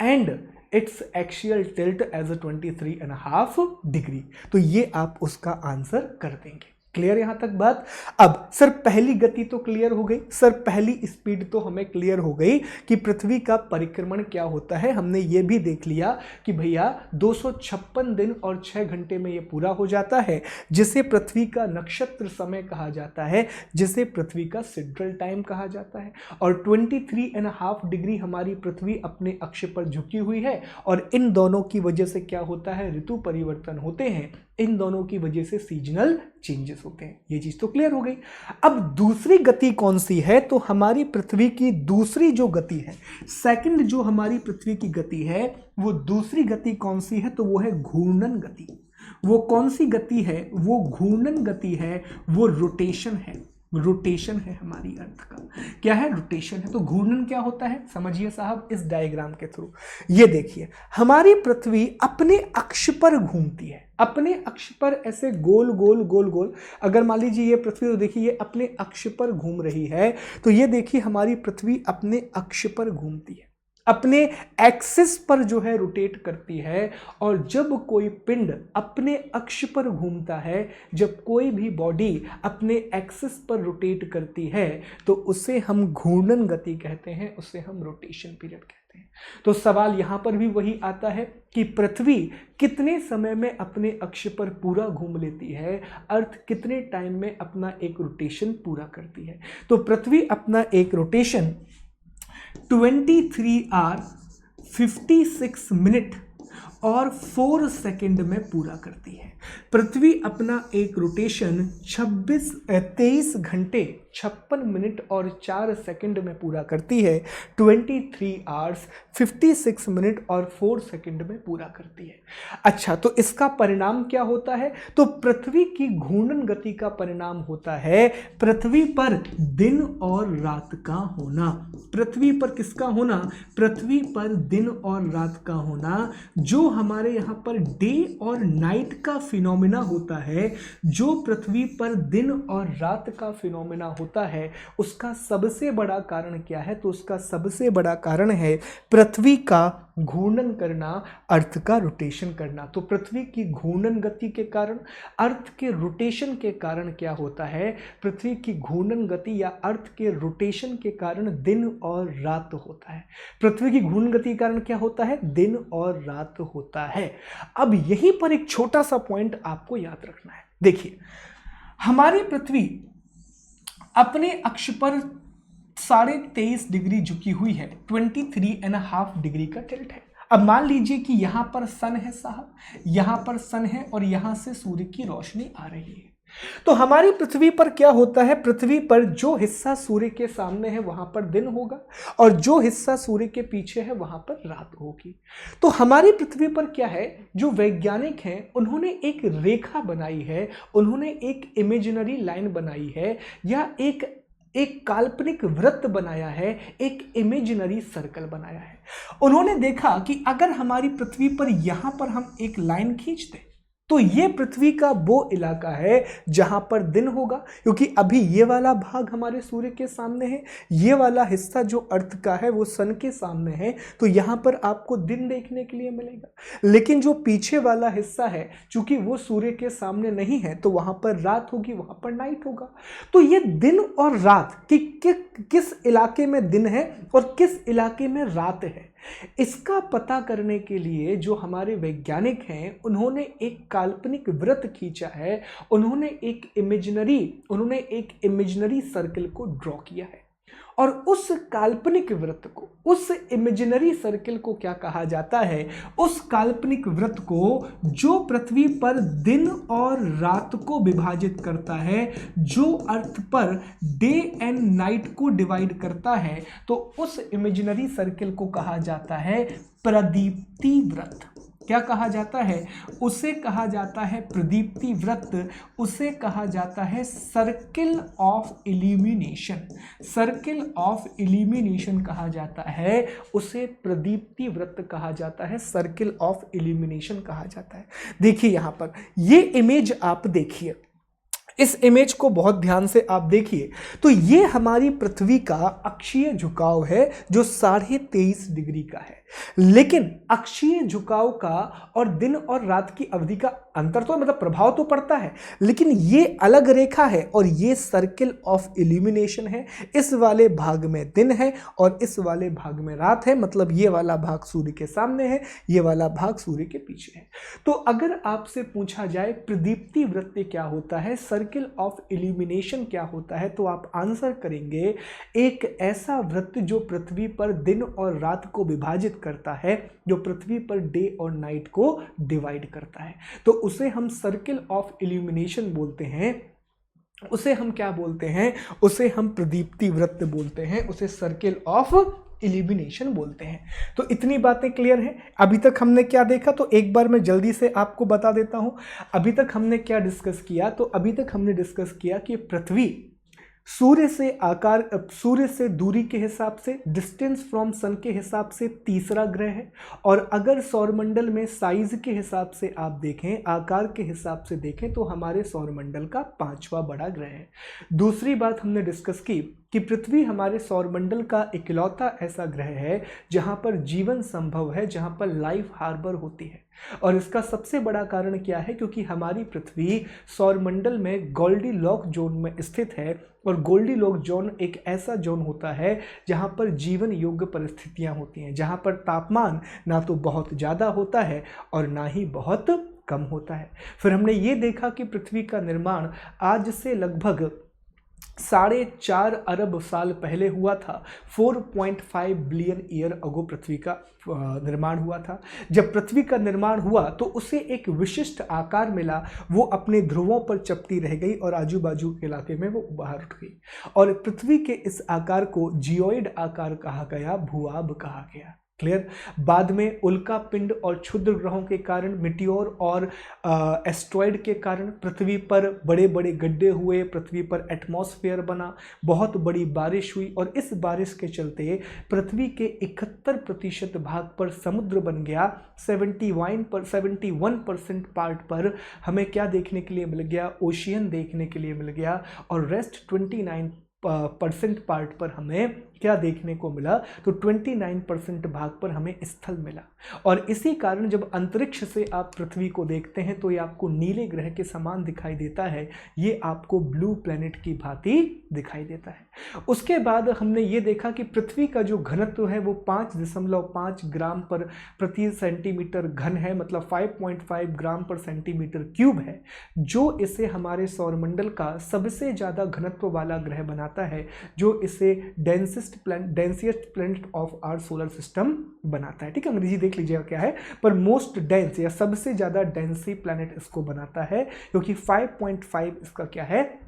[SPEAKER 1] and its axial tilt as a 23.5 degree. तो ये आप उसका answer कर देंगे। Clear यहां तक बात? अब सर पहली गति तो क्लियर हो गई, सर पहली स्पीड तो हमें क्लियर हो गई कि पृथ्वी का परिक्रमण क्या होता है। हमने ये भी देख लिया कि भैया 256 दिन और 6 घंटे में ये पूरा हो जाता है, जिसे पृथ्वी का नक्षत्र समय कहा जाता है, जिसे पृथ्वी का सिड्रल टाइम कहा जाता है। और 23.5 डिग्री हमारी पृथ्वी अपने अक्ष पर झुकी हुई है, और इन दोनों की वजह से क्या होता है, ऋतु परिवर्तन होते हैं, इन दोनों की वजह से सीजनल चेंजेस होते हैं। ये चीज तो क्लियर हो गई। अब दूसरी गति कौन सी है? तो हमारी पृथ्वी की दूसरी जो गति है, सेकंड जो हमारी पृथ्वी की गति है, वो दूसरी गति कौन सी है? तो वो है घूर्णन गति। वो कौन सी गति है? वो घूर्णन गति है, वो रोटेशन है। रोटेशन है हमारी अर्थ का। क्या है? रोटेशन है। तो घूर्णन क्या होता है समझिए साहब इस डायग्राम के थ्रू। ये देखिए हमारी पृथ्वी अपने अक्ष पर घूमती है, अपने अक्ष पर ऐसे गोल गोल गोल गोल। अगर मान लीजिए ये पृथ्वी, तो देखिए ये अपने अक्ष पर घूम रही है, तो ये देखिए हमारी पृथ्वी अपने अक्ष पर घूमती है, अपने एक्सिस पर जो है रोटेट करती है। और जब कोई पिंड अपने अक्ष पर घूमता है, जब कोई भी बॉडी अपने एक्सिस पर रोटेट करती है, तो उसे हम घूर्णन गति कहते हैं, उसे हम रोटेशन पीरियड कहते हैं। तो सवाल यहां पर भी वही आता है कि पृथ्वी कितने समय में अपने अक्ष पर पूरा घूम लेती है, अर्थ कितने टाइम में अपना एक रोटेशन पूरा करती है। तो पृथ्वी अपना एक रोटेशन 23 आवर 56 मिनट और 4 सेकंड में पूरा करती है। पृथ्वी अपना एक रोटेशन 23 घंटे 56 मिनट और 4 सेकंड में पूरा करती है, 23 आवर्स 56 मिनट और 4 सेकंड में पूरा करती है। अच्छा, तो इसका परिणाम क्या होता है? तो पृथ्वी की घूर्णन गति का परिणाम होता है पृथ्वी पर दिन और रात का होना। पृथ्वी पर किसका होना? पृथ्वी पर दिन और रात का होना। जो हमारे यहाँ पर डे और नाइट का फिनोमेना होता है, जो पृथ्वी पर दिन और रात का फिनोमेना होता है, उसका सबसे बड़ा कारण क्या है? तो उसका सबसे बड़ा कारण है पृथ्वी का घूर्णन करना, अर्थ का रोटेशन करना। तो पृथ्वी की घूर्णन गति के कारण, अर्थ के रोटेशन के कारण क्या होता है? पृथ्वी की घूर्णन गति या अर्थ के रोटेशन के कारण दिन और रात होता है। पृथ्वी की घूर्णन गति के कारण क्या होता है? दिन और रात होता है। अब यहीं पर एक छोटा सा पॉइंट आपको याद रखना है। देखिए हमारी पृथ्वी अपने अक्ष पर 23.5 डिग्री झुकी हुई है, 23.5 डिग्री का टिल्ट है। अब मान लीजिए कि यहां पर सन है साहब, यहां पर सन है और यहां से सूर्य की रोशनी आ रही है। तो हमारी पृथ्वी पर क्या होता है? पृथ्वी पर जो हिस्सा सूर्य के सामने है वहां पर दिन होगा, और जो हिस्सा सूर्य के पीछे है वहां पर रात होगी। तो हमारी पृथ्वी पर क्या है, जो वैज्ञानिक हैं उन्होंने एक रेखा बनाई है, उन्होंने एक इमेजिनरी लाइन बनाई है, या एक काल्पनिक वृत्त बनाया है, एक इमेजिनरी सर्कल बनाया है। उन्होंने देखा कि अगर हमारी पृथ्वी पर यहां पर हम एक लाइन खींच दें, तो ये पृथ्वी का वो इलाका है जहां पर दिन होगा, क्योंकि अभी ये वाला भाग हमारे सूर्य के सामने है, ये वाला हिस्सा जो अर्थ का है वो सन के सामने है, तो यहां पर आपको दिन देखने के लिए मिलेगा। लेकिन जो पीछे वाला हिस्सा है, चूंकि वो सूर्य के सामने नहीं है, तो वहां पर रात होगी, वहां पर नाइट होगा। तो ये दिन और रात किस इलाके में दिन है और किस इलाके में रात है, इसका पता करने के लिए जो हमारे वैज्ञानिक हैं उन्होंने एक काल्पनिक वृत्त खींचा है, उन्होंने एक इमेजिनरी सर्कल को ड्रॉ किया है। और उस काल्पनिक वृत्त को, उस इमेजिनरी सर्कल को क्या कहा जाता है? उस काल्पनिक वृत्त को जो पृथ्वी पर दिन और रात को विभाजित करता है, जो अर्थ पर डे एंड नाइट को डिवाइड करता है, तो उस इमेजिनरी सर्कल को कहा जाता है प्रदीप्ति वृत्त। क्या कहा जाता है? उसे कहा जाता है प्रदीप्ति वृत्त, उसे कहा जाता है circle of illumination. Circle of illumination कहा जाता है, उसे प्रदीप्ति वृत्त कहा जाता है, सर्किल ऑफ इल्यूमिनेशन कहा जाता है। देखिए यहां पर ये इमेज आप देखिए, इस इमेज को बहुत ध्यान से आप देखिए तो ये हमारी पृथ्वी का अक्षीय झुकाव है जो 23.5 डिग्री का है। लेकिन अक्षीय झुकाव का और दिन और रात की अवधि का अंतर तो मतलब प्रभाव तो पड़ता है, लेकिन ये अलग रेखा है और ये सर्किल ऑफ इल्यूमिनेशन है। इस वाले भाग में दिन है और इस वाले भाग में रात है, मतलब ये वाला भाग सूर्य के सामने है, ये वाला भाग सूर्य के पीछे है। तो अगर आपसे पूछा जाए प्रदीप्ति वृत्त क्या होता है, सर्किल ऑफ इल्यूमिनेशन क्या होता है, तो आप आंसर करेंगे एक ऐसा वृत्त जो पृथ्वी पर दिन और रात को विभाजित करता है, जो पृथ्वी पर डे और नाइट को डिवाइड करता है। तो उसे हम सर्किल ऑफ इल्यूमिनेशन बोलते हैं। उसे हम क्या बोलते हैं? उसे हम प्रदीप्ति वृत्त बोलते हैं, उसे सर्किल ऑफ इल्यूमिनेशन बोलते हैं। तो इतनी बातें क्लियर हैं। अभी तक हमने क्या देखा, तो एक बार मैं जल्दी से आपको बता देता हूं। अभी तक हमने क्या डिस्कस किया, तो अभी तक हमने डिस्कस किया कि पृथ्वी सूर्य से आकार, सूर्य से दूरी के हिसाब से, डिस्टेंस फ्रॉम सन के हिसाब से तीसरा ग्रह है। और अगर सौरमंडल में साइज के हिसाब से आप देखें, आकार के हिसाब से देखें, तो हमारे सौरमंडल का 5वां बड़ा ग्रह है। दूसरी बात हमने डिस्कस की कि पृथ्वी हमारे सौरमंडल का इकलौता ऐसा ग्रह है जहां पर जीवन संभव है, जहां पर लाइफ हार्बर होती है। और इसका सबसे बड़ा कारण क्या है? क्योंकि हमारी पृथ्वी सौरमंडल में गोल्डीलॉक जोन में स्थित है और गोल्डीलॉक जोन एक ऐसा जोन होता है जहां पर जीवन योग्य परिस्थितियां होती हैं, जहां पर तापमान ना तो बहुत ज़्यादा होता है और ना ही बहुत कम होता है। फिर हमने ये देखा कि पृथ्वी का निर्माण आज से लगभग 4.5 अरब साल पहले हुआ था। 4.5 बिलियन ईयर अगो पृथ्वी का निर्माण हुआ था। जब पृथ्वी का निर्माण हुआ तो उसे एक विशिष्ट आकार मिला, वो अपने ध्रुवों पर चपटी रह गई और आजू बाजू के इलाके में वो बाहर उठ गई। और पृथ्वी के इस आकार को जियोइड आकार कहा गया, भूआब कहा गया। क्लियर? बाद में उल्का पिंड और क्षुद्र ग्रहों के कारण, मिटियोर और एस्ट्रॉयड के कारण पृथ्वी पर बड़े बड़े गड्ढे हुए, पृथ्वी पर एटमॉस्फेयर बना, बहुत बड़ी बारिश हुई और इस बारिश के चलते पृथ्वी के 71% भाग पर समुद्र बन गया। 71% पार्ट पर हमें क्या देखने के लिए मिल गया? ओशियन देखने के लिए मिल गया। और रेस्ट 29% पार्ट पर हमें क्या देखने को मिला? तो 29% भाग पर हमें स्थल मिला। और इसी कारण जब अंतरिक्ष से आप पृथ्वी को देखते हैं तो ये आपको नीले ग्रह के समान दिखाई देता है, ये आपको ब्लू प्लैनेट की भांति दिखाई देता है। उसके बाद हमने ये देखा कि पृथ्वी का जो घनत्व है वो 5.5 ग्राम पर प्रति सेंटीमीटर घन है, मतलब 5.5 ग्राम पर सेंटीमीटर क्यूब है, जो इसे हमारे सौरमंडल का सबसे ज़्यादा घनत्व वाला ग्रह बनाता है, जो इसे densest planet of our solar system बनाता है। ठीक है, अंग्रेजी देख लीजिएगा क्या है, पर मोस्ट डेंस या सबसे ज़्यादा डेंसी प्लैनेट इसको बनाता है, क्योंकि 5.5 इसका क्या है?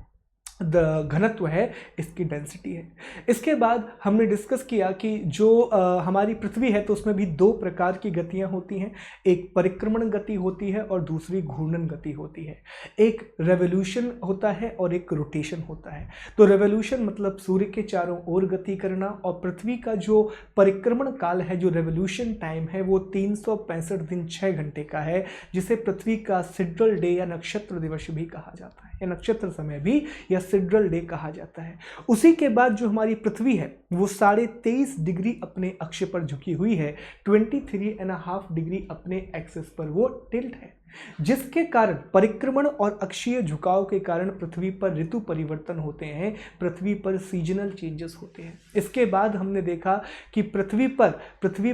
[SPEAKER 1] घनत्व है, इसकी डेंसिटी है। इसके बाद हमने डिस्कस किया कि जो हमारी पृथ्वी है तो उसमें भी 2 प्रकार की गतियां होती हैं, एक परिक्रमण गति होती है और दूसरी घूर्णन गति होती है। एक रेवोल्यूशन होता है और एक रोटेशन होता है। तो रेवोल्यूशन मतलब सूर्य के चारों ओर गति करना, और पृथ्वी का जो परिक्रमण काल है, जो रेवोल्यूशन टाइम है, वो 365 दिन 6 घंटे का है, जिसे पृथ्वी का सिड्रल डे या नक्षत्र दिवस भी कहा जाता है, या नक्षत्र समय भी या सिड्रल डे कहा जाता है। उसी के बाद जो हमारी पृथ्वी है वो 23.5 डिग्री अपने अक्ष पर झुकी हुई है, 23.5 डिग्री अपने एक्सिस पर वो टिल्ट है, जिसके कारण परिक्रमण और अक्षीय झुकाव के कारण पृथ्वी पर ऋतु परिवर्तन होते हैं, पृथ्वी पर सीजनल चेंजेस होते हैं। इसके बाद हमने देखा कि पृथ्वी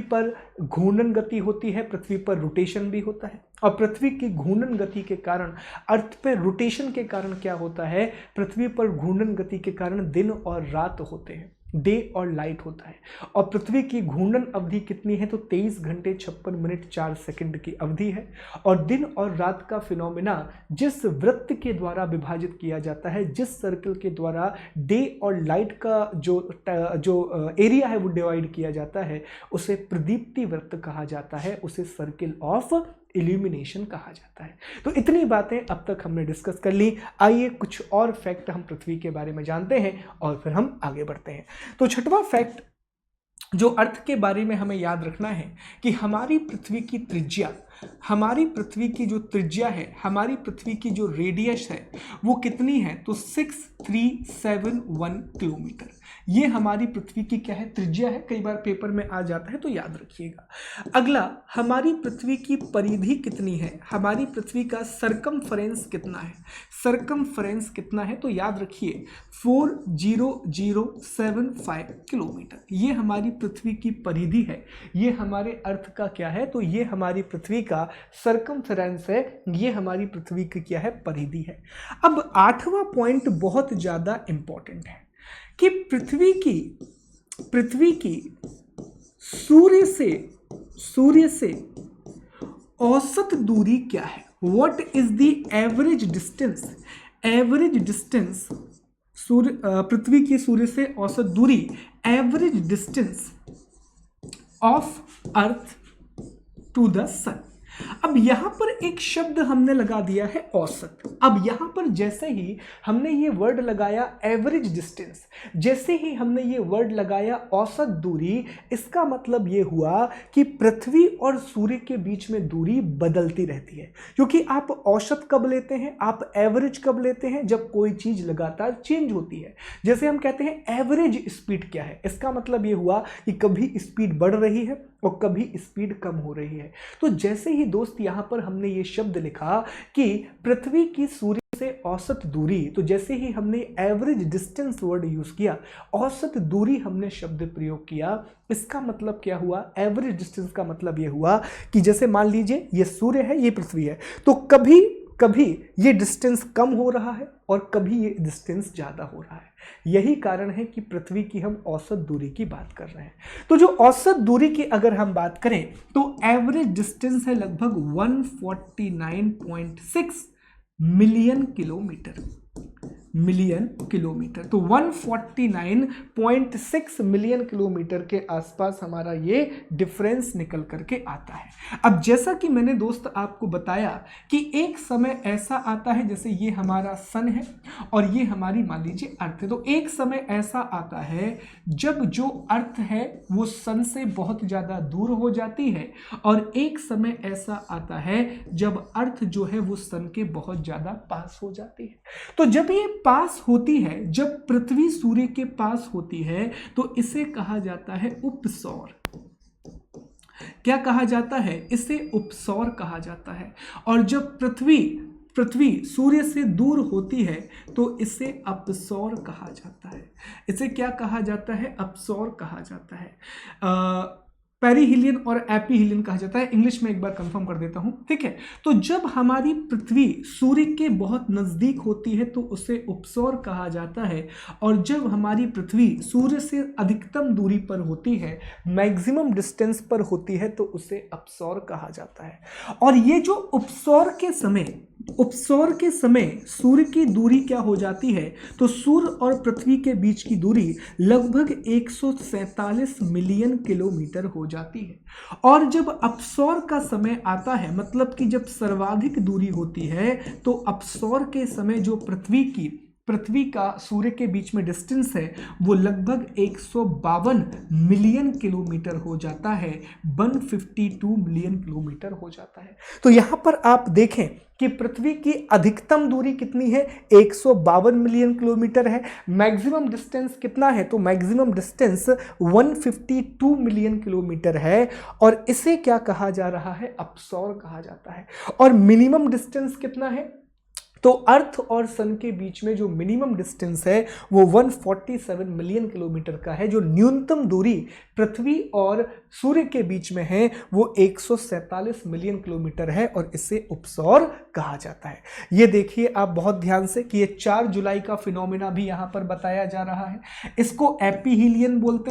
[SPEAKER 1] पर घूर्णन गति होती है, पृथ्वी पर रोटेशन भी होता है, और पृथ्वी की घूर्णन गति के कारण, अर्थ पे रोटेशन के कारण क्या होता है? पृथ्वी पर घूर्णन गति के कारण दिन और रात होते हैं, डे और लाइट होता है। और पृथ्वी की घूर्णन अवधि कितनी है? तो 23 घंटे 56 मिनट 4 सेकंड की अवधि है। और दिन और रात का फिनोमेना जिस वृत्त के द्वारा विभाजित किया जाता है, जिस सर्कल के द्वारा डे और लाइट का जो एरिया है वो डिवाइड किया जाता है, उसे प्रदीप्ति वृत्त कहा जाता है, उसे सर्किल ऑफ इल्यूमिनेशन कहा जाता है। तो इतनी बातें अब तक हमने डिस्कस कर ली। आइए कुछ और फैक्ट हम पृथ्वी के बारे में जानते हैं और फिर हम आगे बढ़ते हैं। तो 6वां फैक्ट जो अर्थ के बारे में हमें याद रखना है कि हमारी पृथ्वी की त्रिज्या हमारी पृथ्वी की जो त्रिज्या है, हमारी पृथ्वी की जो रेडियस है वो कितनी है, तो 6371 किलोमीटर। ये हमारी पृथ्वी की क्या है, त्रिज्या है। कई बार पेपर में आ जाता है तो याद रखिएगा। अगला, हमारी पृथ्वी की परिधि कितनी है, हमारी पृथ्वी का सरकमफरेंस कितना है, सरकमफरेंस कितना है, तो याद रखिए 40075 किलोमीटर। ये हमारी पृथ्वी की परिधि है, ये हमारे अर्थ का क्या है, तो ये हमारी पृथ्वी का सरकमफरेंस है, ये हमारी पृथ्वी की क्या है, परिधि है। अब 8वां पॉइंट बहुत ज्यादा इंपॉर्टेंट है कि पृथ्वी की सूर्य से औसत दूरी क्या है, what is the average distance पृथ्वी की सूर्य से औसत दूरी, average distance of earth to the sun. अब यहां पर एक शब्द हमने लगा दिया है औसत। अब यहां पर जैसे ही हमने ये वर्ड लगाया एवरेज डिस्टेंस, जैसे ही हमने ये वर्ड लगाया औसत दूरी, इसका मतलब ये हुआ कि पृथ्वी और सूर्य के बीच में दूरी बदलती रहती है। क्योंकि आप औसत कब लेते हैं, आप एवरेज कब लेते हैं, जब कोई चीज लगातार चेंज होती है। जैसे हम कहते हैं एवरेज स्पीड क्या है, इसका मतलब ये हुआ कि कभी स्पीड बढ़ रही है और कभी स्पीड कम हो रही है। तो जैसे ही दोस्त यहां पर हमने ये शब्द लिखा कि पृथ्वी की सूर्य से औसत दूरी, तो जैसे ही हमने एवरेज डिस्टेंस वर्ड यूज किया, औसत दूरी हमने शब्द प्रयोग किया, इसका मतलब क्या हुआ, एवरेज डिस्टेंस का मतलब यह हुआ कि जैसे मान लीजिए ये सूर्य है, ये पृथ्वी है, तो कभी कभी ये डिस्टेंस कम हो रहा है और कभी ये डिस्टेंस ज्यादा हो रहा है। यही कारण है कि पृथ्वी की हम औसत दूरी की बात कर रहे हैं। तो जो औसत दूरी की अगर हम बात करें तो एवरेज डिस्टेंस है लगभग 149.6 मिलियन किलोमीटर। तो 149.6 मिलियन किलोमीटर के आसपास हमारा ये डिफरेंस निकल करके आता है। अब जैसा कि मैंने दोस्त आपको बताया कि एक समय ऐसा आता है, जैसे ये हमारा सन है और ये हमारी मान लीजिए अर्थ है, तो एक समय ऐसा आता है जब जो अर्थ है वो सन से बहुत ज्यादा दूर हो जाती है, और एक समय ऐसा आता है जब अर्थ जो है वो सन के बहुत ज्यादा पास हो जाती है। तो जब ये पास होती है, जब पृथ्वी सूर्य के पास होती है, तो इसे कहा जाता है उपसौर। क्या कहा जाता है, इसे उपसौर कहा जाता है। और जब पृथ्वी सूर्य से दूर होती है तो इसे अपसौर कहा जाता है। इसे क्या कहा जाता है, अपसौर कहा जाता है। पेरीहिलियन और एपीहिलियन कहा जाता है। इंग्लिश में एक बार कंफर्म कर देता हूं, ठीक है। तो जब हमारी पृथ्वी सूर्य के बहुत नजदीक होती है तो उसे उपसौर कहा जाता है, और जब हमारी पृथ्वी सूर्य से अधिकतम दूरी पर होती है, मैक्सिमम डिस्टेंस पर होती है, तो उसे अपसौर कहा जाता है। और ये जो उपसौर के समय सूर्य की दूरी क्या हो जाती है, तो सूर्य और पृथ्वी के बीच की दूरी लगभग 147 मिलियन किलोमीटर हो जाती है। और जब अपसौर का समय आता है, मतलब कि जब सर्वाधिक दूरी होती है, तो अपसौर के समय जो पृथ्वी का सूर्य के बीच में डिस्टेंस है वो लगभग 152 मिलियन किलोमीटर हो जाता है, 152 मिलियन किलोमीटर हो जाता है। तो यहां पर आप देखें कि पृथ्वी की अधिकतम दूरी कितनी है, 152 मिलियन किलोमीटर है। मैक्सिमम डिस्टेंस कितना है, तो मैक्सिमम डिस्टेंस 152 मिलियन किलोमीटर है, और इसे क्या कहा जा रहा है, अपसौर कहा जाता है। और मिनिमम डिस्टेंस कितना है, तो अर्थ और सन के बीच में जो मिनिमम डिस्टेंस है वो 147 मिलियन किलोमीटर का है। जो न्यूनतम दूरी पृथ्वी और सूर्य के बीच में है वो 147 मिलियन किलोमीटर है, और इसे उपसौर कहा जाता है। ये देखिए आप बहुत ध्यान से कि ये 4 जुलाई का फिनोमेना भी यहां पर बताया जा रहा है। इसको एपीहीलियन बोलते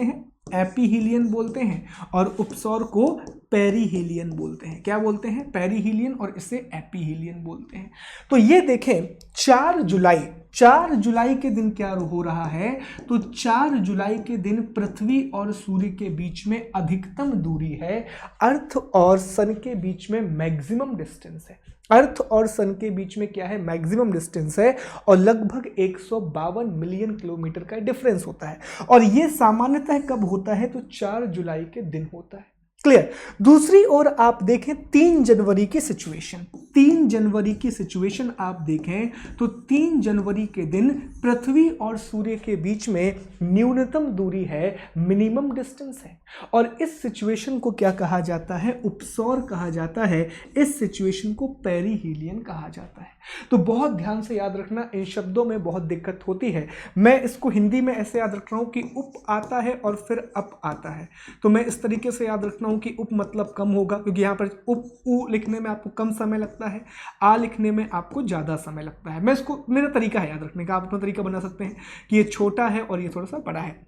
[SPEAKER 1] हैं और उपसौर को पेरीहीलियन बोलते हैं। क्या बोलते हैं, पेरीहीलियन, और इसे एपीहीलियन बोलते हैं। तो ये देखें 4 जुलाई के दिन क्या हो रहा है, तो 4 जुलाई के दिन पृथ्वी और सूर्य के बीच में अधिकतम दूरी है, अर्थ और सन के बीच में मैक्सिमम डिस्टेंस है। अर्थ और सन के बीच में क्या है, मैक्सिमम डिस्टेंस है, और लगभग 152 मिलियन किलोमीटर का डिफरेंस होता है। और यह सामान्यतः कब होता है, तो 4 जुलाई के दिन होता है। क्लियर। दूसरी ओर आप देखें 3 जनवरी की सिचुएशन, 3 जनवरी की सिचुएशन आप देखें तो 3 जनवरी के दिन पृथ्वी और सूर्य के बीच में न्यूनतम दूरी है, मिनिमम डिस्टेंस है, और इस सिचुएशन को क्या कहा जाता है, उपसौर कहा जाता है। इस सिचुएशन को पेरीहीलियन कहा जाता है। तो बहुत ध्यान से याद रखना, इन शब्दों में बहुत दिक्कत होती है। मैं इसको हिंदी में ऐसे याद रख रहा हूं कि उप आता है और फिर अप आता है, तो मैं इस तरीके से याद रखना हूं कि उप मतलब कम होगा, क्योंकि यहां पर उप उ लिखने में आपको कम समय लगता है, आ लिखने में आपको ज्यादा समय लगता है। मैं इसको, मेरा तरीका है याद रखने का, आप अपना तरीका बना सकते हैं कि ये छोटा है और ये थोड़ा सा बड़ा है।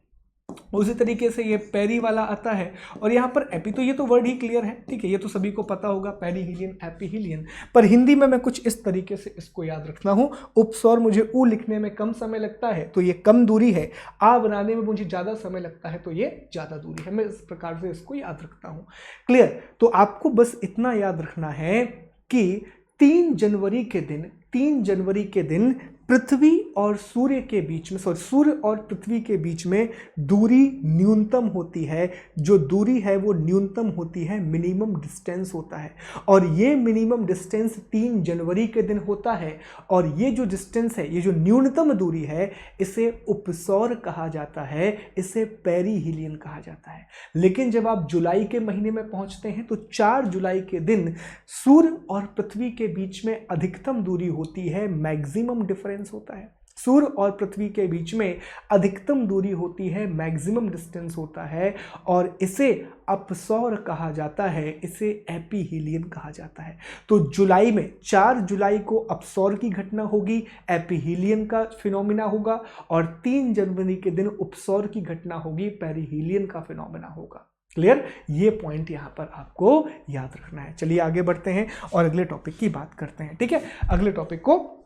[SPEAKER 1] उसी तरीके से ये पेरी वाला आता है, और यहाँ पर एपी, तो ये तो वर्ड ही क्लियर है, ठीक है, ये तो सभी को पता होगा, पेरीहीलियन, एपीहीलियन। पर हिंदी में मैं कुछ इस तरीके से इसको याद रखना हूँ। उपस्वर मुझे उ लिखने में कम समय लगता है तो ये कम दूरी है, आ बनाने में मुझे ज़्यादा समय लगता है तो ये ज़्यादा दूरी है। मैं इस प्रकार से इसको याद रखता हूँ। क्लियर। तो आपको बस इतना याद रखना है कि 3 जनवरी के दिन, 3 जनवरी के दिन पृथ्वी और सूर्य के बीच में, सूर्य और पृथ्वी के बीच में दूरी न्यूनतम होती है। जो दूरी है वो न्यूनतम होती है, मिनिमम डिस्टेंस होता है, और ये मिनिमम डिस्टेंस 3 जनवरी के दिन होता है। और ये जो डिस्टेंस है, ये जो न्यूनतम दूरी है, इसे उपसौर कहा जाता है, इसे पेरीहीलियन कहा जाता है। लेकिन जब आप जुलाई के महीने में पहुंचते हैं तो 4 जुलाई के दिन सूर्य और पृथ्वी के बीच में अधिकतम दूरी होती है, मैक्सिमम डिफरेंस होता है। सूर्य और पृथ्वी के बीच में अधिकतम दूरी होती है, मैक्सिमम डिस्टेंस होता है, और इसे अपसौर कहा जाता है, इसे एपीहीलियन कहा जाता है। तो जुलाई में, 4 जुलाई को अपसौर की घटना होगी, एपीहीलियन का फिनोमिना होगा, और 3 जनवरी के दिन उपसौर की घटना होगी, पेरीहीलियन का फिनोमिना होगा। क्लियर। ये पॉइंट यहां पर आपको याद रखना है। चलिए आगे बढ़ते हैं और अगले टॉपिक की बात करते हैं। ठीक है, अगले टॉपिक को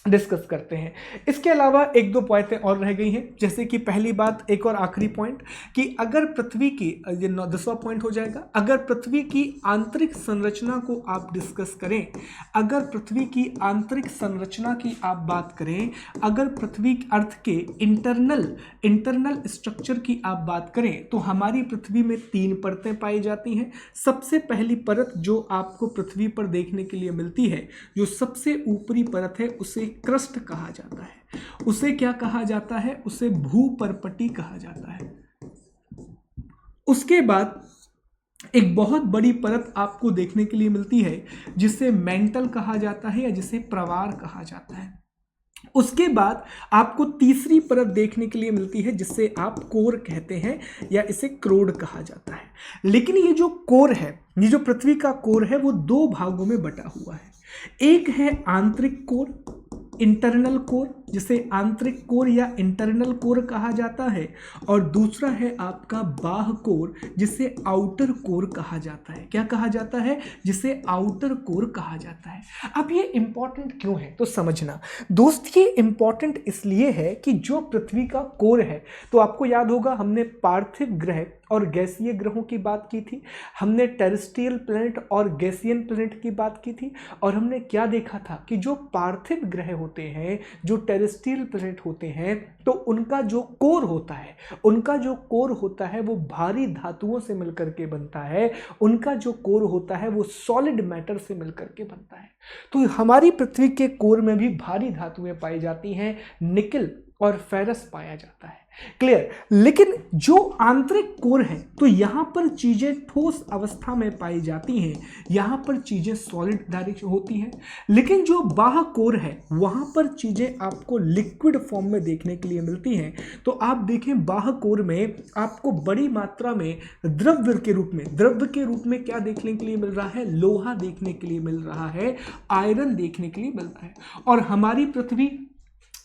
[SPEAKER 1] डिस्कस करते हैं। इसके अलावा 1-2 पॉइंटें और रह गई हैं, जैसे कि पहली बात, एक और आखिरी पॉइंट, कि अगर पृथ्वी की, ये 10वां पॉइंट हो जाएगा, अगर पृथ्वी की आंतरिक संरचना को आप डिस्कस करें, अगर पृथ्वी की आंतरिक संरचना की आप बात करें, अगर पृथ्वी अर्थ के इंटरनल स्ट्रक्चर की आप बात करें, तो हमारी पृथ्वी में 3 परतें पाई जाती हैं। सबसे पहली परत जो आपको पृथ्वी पर देखने के लिए मिलती है, जो सबसे ऊपरी परत है, उसे क्रस्ट कहा जाता है। उसे क्या कहा जाता है, उसे भूपर्पटी कहा जाता है। उसके बाद एक बहुत बड़ी परत आपको देखने के लिए मिलती है, जिसे मेंटल कहा जाता है या जिसे प्रवार कहा जाता है। उसके बाद आपको तीसरी परत देखने के लिए मिलती है, जिसे आप कोर कहते हैं या इसे क्रोड कहा जाता है। लेकिन ये जो कोर है, ये जो पृथ्वी का कोर है, वो 2 भागों में बटा हुआ है। एक है आंतरिक कोर, इंटरनल कोर, जिसे आंतरिक कोर या इंटरनल कोर कहा जाता है, और दूसरा है आपका बाह्य कोर, जिसे आउटर कोर कहा जाता है। क्या कहा जाता है, जिसे आउटर कोर कहा जाता है। अब ये इंपॉर्टेंट क्यों है तो समझना दोस्त, ये इंपॉर्टेंट इसलिए है कि जो पृथ्वी का कोर है, तो आपको याद होगा हमने पार्थिव ग्रह और गैसीय ग्रहों की बात की थी, हमने टेरेस्ट्रियल प्लैनेट और गैसियन प्लैनेट की बात की थी, और हमने क्या देखा था कि जो पार्थिव ग्रह होते हैं, जो टेरेस्ट्रियल प्लैनेट होते हैं, तो उनका जो कोर होता है, वो भारी धातुओं से मिलकर के बनता है। उनका जो कोर होता है वो सॉलिड मैटर से मिलकर के बनता है। तो हमारी पृथ्वी के कोर में भी भारी धातुएं पाई जाती हैं, निकल और फेरस पाया जाता है। क्लियर। लेकिन जो आंतरिक कोर है, तो यहां पर चीजें ठोस अवस्था में पाई जाती हैं, यहां पर चीजें सॉलिड डायरेक्शन होती हैं। लेकिन जो बाह्य कोर है, वहां पर चीजें आपको लिक्विड फॉर्म में देखने के लिए मिलती हैं। तो आप देखें, बाह्य कोर में आपको बड़ी मात्रा में द्रव्य के रूप में क्या देखने के लिए मिल रहा है, लोहा देखने के लिए मिल रहा है, आयरन देखने के लिए मिल रहा है। और हमारी पृथ्वी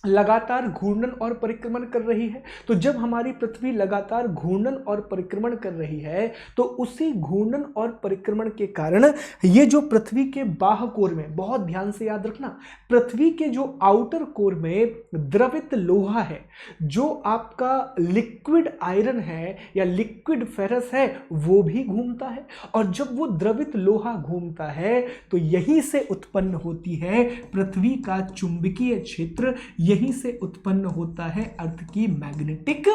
[SPEAKER 1] लगातार घूर्णन और परिक्रमण कर रही है। तो जब हमारी पृथ्वी लगातार घूर्णन और परिक्रमण कर रही है, तो उसी घूर्णन और परिक्रमण के कारण ये जो पृथ्वी के बाह्य कोर में, बहुत ध्यान से याद रखना, पृथ्वी के जो आउटर कोर में द्रवित लोहा है, जो आपका लिक्विड आयरन है या लिक्विड फेरस है, वो भी घूमता है। और जब वो द्रवित लोहा घूमता है, तो यहीं से उत्पन्न होती है पृथ्वी का चुंबकीय क्षेत्र, यहीं से उत्पन्न होता है अर्थ की मैग्नेटिक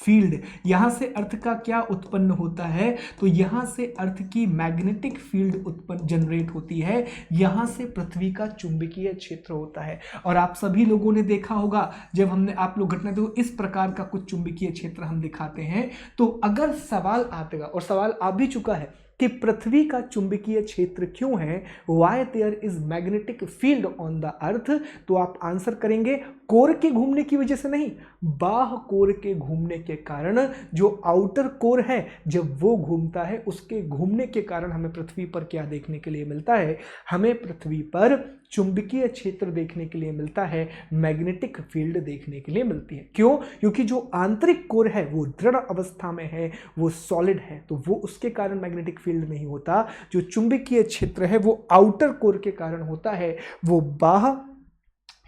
[SPEAKER 1] फील्ड। यहां से अर्थ का क्या उत्पन्न होता है, तो यहां से अर्थ की मैग्नेटिक फील्ड उत्पन्न जनरेट होती है, यहां से पृथ्वी का चुंबकीय क्षेत्र होता है। और आप सभी लोगों ने देखा होगा जब हमने आप लोग घटना देखो इस प्रकार का कुछ चुंबकीय क्षेत्र हम दिखाते हैं, तो अगर सवाल आएगा और सवाल आ भी चुका है कि पृथ्वी का चुंबकीय क्षेत्र क्यों है, why there is magnetic field on the earth, तो आप आंसर करेंगे कोर के घूमने की वजह से नहीं, बाह्य कोर के घूमने के कारण। जो आउटर कोर है जब वो घूमता है उसके घूमने के कारण हमें पृथ्वी पर क्या देखने के लिए मिलता है, हमें पृथ्वी पर चुंबकीय क्षेत्र देखने के लिए मिलता है, मैग्नेटिक फील्ड देखने के लिए मिलती है। क्यों? क्योंकि जो आंतरिक कोर है वो दृढ़ अवस्था में है, वो सॉलिड है, तो वो उसके कारण मैग्नेटिक फील्ड नहीं होता। जो चुंबकीय क्षेत्र है वो आउटर कोर के कारण होता है, वो बाह्य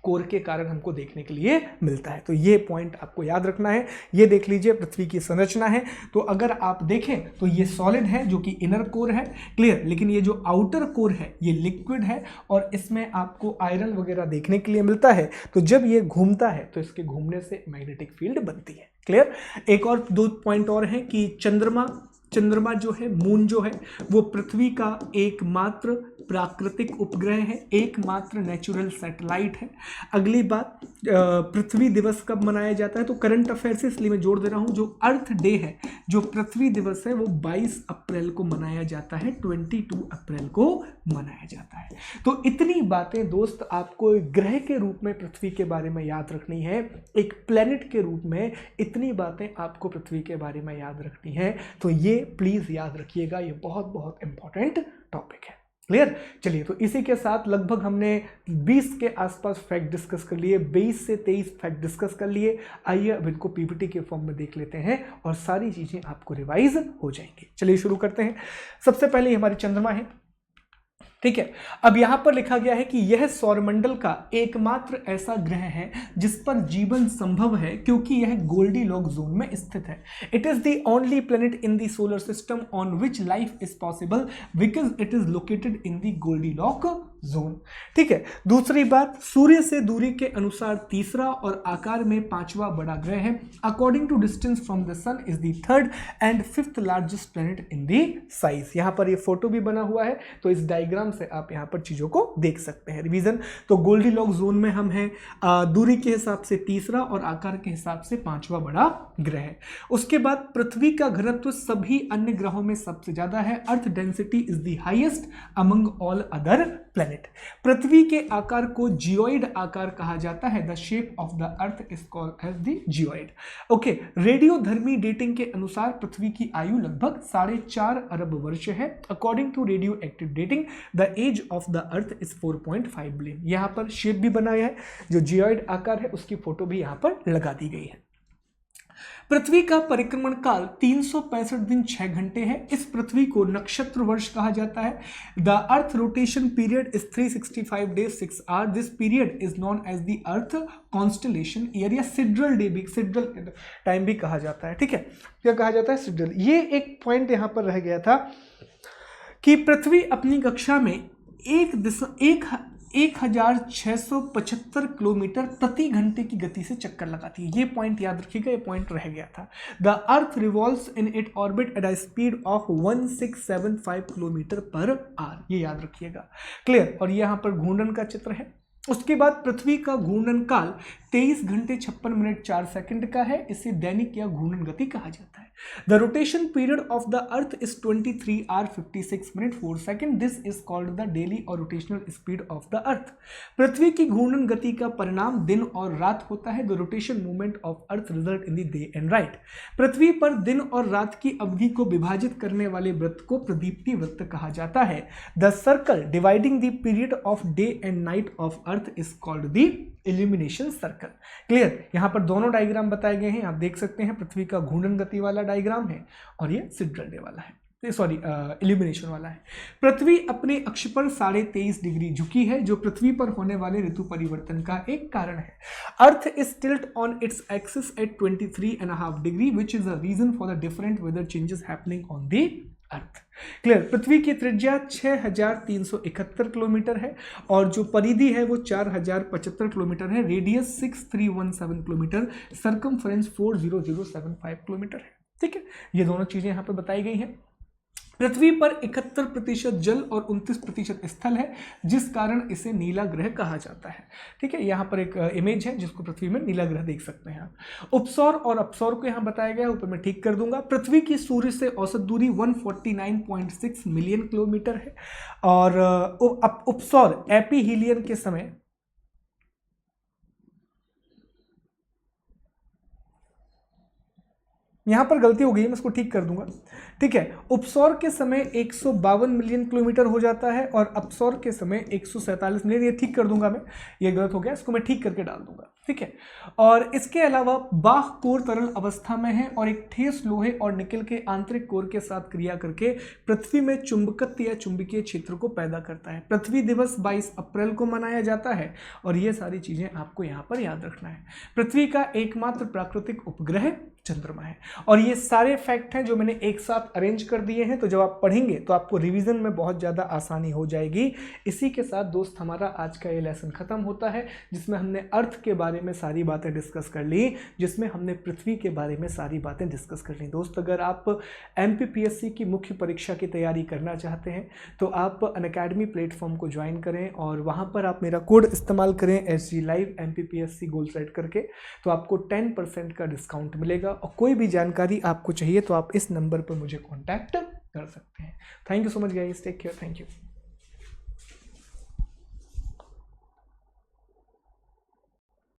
[SPEAKER 1] कोर के कारण हमको देखने के लिए मिलता है। तो ये पॉइंट आपको याद रखना है। ये देख लीजिए पृथ्वी की संरचना है, तो अगर आप देखें तो ये सॉलिड है जो कि इनर कोर है, क्लियर, लेकिन ये जो आउटर कोर है ये लिक्विड है और इसमें आपको आयरन वगैरह देखने के लिए मिलता है। तो जब ये घूमता है तो इसके घूमने से मैग्नेटिक फील्ड बनती है, क्लियर। एक और दो पॉइंट और हैं कि चंद्रमा जो है, मून जो है, वो पृथ्वी का एकमात्र प्राकृतिक उपग्रह है, एकमात्र नेचुरल सैटेलाइट है। अगली बात, पृथ्वी दिवस कब मनाया जाता है, तो करंट अफेयर से इसलिए मैं जोड़ दे रहा हूं, जो अर्थ डे है, जो पृथ्वी दिवस है, वो 22 अप्रैल को मनाया जाता है, 22 अप्रैल को मनाया जाता है। तो इतनी बातें दोस्त आपको एक ग्रह के रूप में पृथ्वी के बारे में याद रखनी है, एक प्लेनेट के रूप में इतनी बातें आपको पृथ्वी के बारे में याद रखनी है। तो ये प्लीज याद रखिएगा, ये बहुत बहुत इंपॉर्टेंट टॉपिक है, क्लियर। चलिए, तो इसी के साथ लगभग हमने 20 के आसपास फैक्ट डिस्कस कर लिए, 22 से 23 फैक्ट डिस्कस कर लिए। आइए अब इनको पीपीटी के फॉर्म में देख लेते हैं और सारी चीजें आपको रिवाइज हो जाएंगी। चलिए शुरू करते हैं। सबसे पहले हमारी चंद्रमा है, ठीक है। अब यहां पर लिखा गया है कि यह सौरमंडल का एकमात्र ऐसा ग्रह है जिस पर जीवन संभव है क्योंकि यह गोल्डीलॉक जोन में स्थित है। It is the only planet in the solar system on which life is possible because it is located in the Goldilock zone, ठीक है। दूसरी बात, सूर्य से दूरी के अनुसार तीसरा और आकार में पांचवा बड़ा ग्रह है। According to distance from the sun is the third and fifth largest planet in the size. यहां पर ये फोटो भी बना हुआ है, तो इस डायग्राम से आप यहां पर चीजों को देख सकते हैं। रिवीजन, तो गोल्डीलॉक जोन में हम हैं, दूरी के हिसाब से तीसरा और आकार के हिसाब से पांचवा बड़ा ग्रह है। उसके बाद पृथ्वी का घनत्व सभी अन्य ग्रहों में सबसे ज्यादा है। Earth density is the highest among all other planet. पृथ्वी के आकार को जियोइड आकार कहा जाता है। The shape of the earth is called as the geoid. Okay, रेडियोधर्मी डेटिंग के अनुसार पृथ्वी की आयु लगभग 4.5 अरब वर्ष है। According to radioactive dating the age of the earth is 4.5 billion. यहां पर शेप भी बनाया है, जो जियोइड आकार है उसकी फोटो भी यहां पर लगा दी गई है। पृथ्वी का परिक्रमण काल 365 दिन 6 घंटे है। इस पृथ्वी को नक्षत्र वर्ष कहा जाता है। The earth rotation period is 365 days 6 hour. This period is known as the earth constellation year या सिड्रल डे भी, सिड्रल टाइम भी कहा जाता है, ठीक है। क्या कहा जाता है? सिड्रल। ये एक पॉइंट यहां पर रह गया था कि पृथ्वी अपनी कक्षा में 1675 किलोमीटर प्रति घंटे की गति से चक्कर लगाती है। ये पॉइंट याद रखिएगा, ये पॉइंट रह गया था। The earth revolves in it orbit at a speed of 1675 kilometre per hour. ये याद रखिएगा, क्लियर। और यहां पर घूर्णन का चित्र है। उसके बाद पृथ्वी का घूर्णन काल 23 घंटे 56 मिनट 4 सेकंड का है। इसे दैनिक या घूर्णन गति कहा जाता है। The rotation period of the earth is 23 hour 56 minute 4 second. This is called the daily और rotational speed of the earth. पृथ्वी की घूर्णन गति का परिणाम दिन और रात होता है। The rotation movement of earth result in the day and night. पृथ्वी पर दिन और रात की अवधि को विभाजित करने वाले वृत्त को प्रदीप्ति वृत्त कहा जाता है। The circle dividing the period of day and night of earth is called the illumination circle. Clear. यहां पर दोनों डायग्राम बताए गए हैं, आप देख सकते हैं। पृथ्वी का घूर्णन गति वाला डायग्राम है और ये सिड्रल डे वाला है, सॉरी इल्यूमिनेशन वाला है। पृथ्वी अपने अक्ष पर 23.5 डिग्री झुकी है, जो पृथ्वी पर होने वाले ऋतु परिवर्तन का एक कारण है। Earth is tilt on its axis at 23.5 degree which is a reason for the different weather changes happening on the earth. Clear. पृथ्वी की त्रिज्या 6371 किलोमीटर है और जो परिधि है वो 4075 किलोमीटर है, रेडियस 6317 किलोमीटर, सर्कमफ्रेंस 40075 किलोमीटर है। ठीक है, ये दोनों चीजें यहां पर बताई गई हैं। पृथ्वी पर 71% जल और 29% स्थल है, जिस कारण इसे नीला ग्रह कहा जाता है। ठीक है, यहाँ पर एक इमेज है जिसको पृथ्वी में नीला ग्रह देख सकते हैं आप। उपसौर और अपसौर को यहाँ बताया गया, ऊपर मैं ठीक कर दूंगा। पृथ्वी की सूर्य से औसत दूरी 149.6 मिलियन किलोमीटर है और उपसौर एपीहीलियन के समय यहां पर गलती हो गई है, मैं इसको ठीक कर दूंगा। ठीक है, उपसौर के समय 152 मिलियन किलोमीटर हो जाता है और अपसौर के समय 147 मिलियन, ये ठीक कर दूंगा मैं, ये गलत हो गया, इसको मैं ठीक करके डाल दूंगा। ठीक है, और इसके अलावा बाह्य कोर तरल अवस्था में है और एक ठोस लोहे और निकल के आंतरिक कोर के साथ क्रिया करके पृथ्वी में चुंबकत्व या चुंबकीय क्षेत्र को पैदा करता है। पृथ्वी दिवस 22 अप्रैल को मनाया जाता है और ये सारी चीजें आपको यहाँ पर याद रखना है। पृथ्वी का एकमात्र प्राकृतिक उपग्रह चंद्रमा है। और ये सारे फैक्ट हैं जो मैंने एक साथ अरेंज कर दिए हैं, तो जब आप पढ़ेंगे तो आपको रिवीजन में बहुत ज़्यादा आसानी हो जाएगी। इसी के साथ दोस्त हमारा आज का ये लेसन खत्म होता है, जिसमें हमने अर्थ के बारे में सारी बातें डिस्कस कर ली, जिसमें हमने पृथ्वी के बारे में सारी बातें डिस्कस कर ली। दोस्त, अगर आप MPPSC की मुख्य परीक्षा की तैयारी करना चाहते हैं तो आप अनअकैडमी प्लेटफॉर्म को ज्वाइन करें और वहाँ पर आप मेरा कोड इस्तेमाल करें SG Live MPPSC goal set करके, तो आपको 10% का डिस्काउंट मिलेगा। और कोई भी जानकारी आपको चाहिए तो आप इस नंबर पर मुझे कांटेक्ट कर सकते हैं। Thank you so much guys, take care, thank you.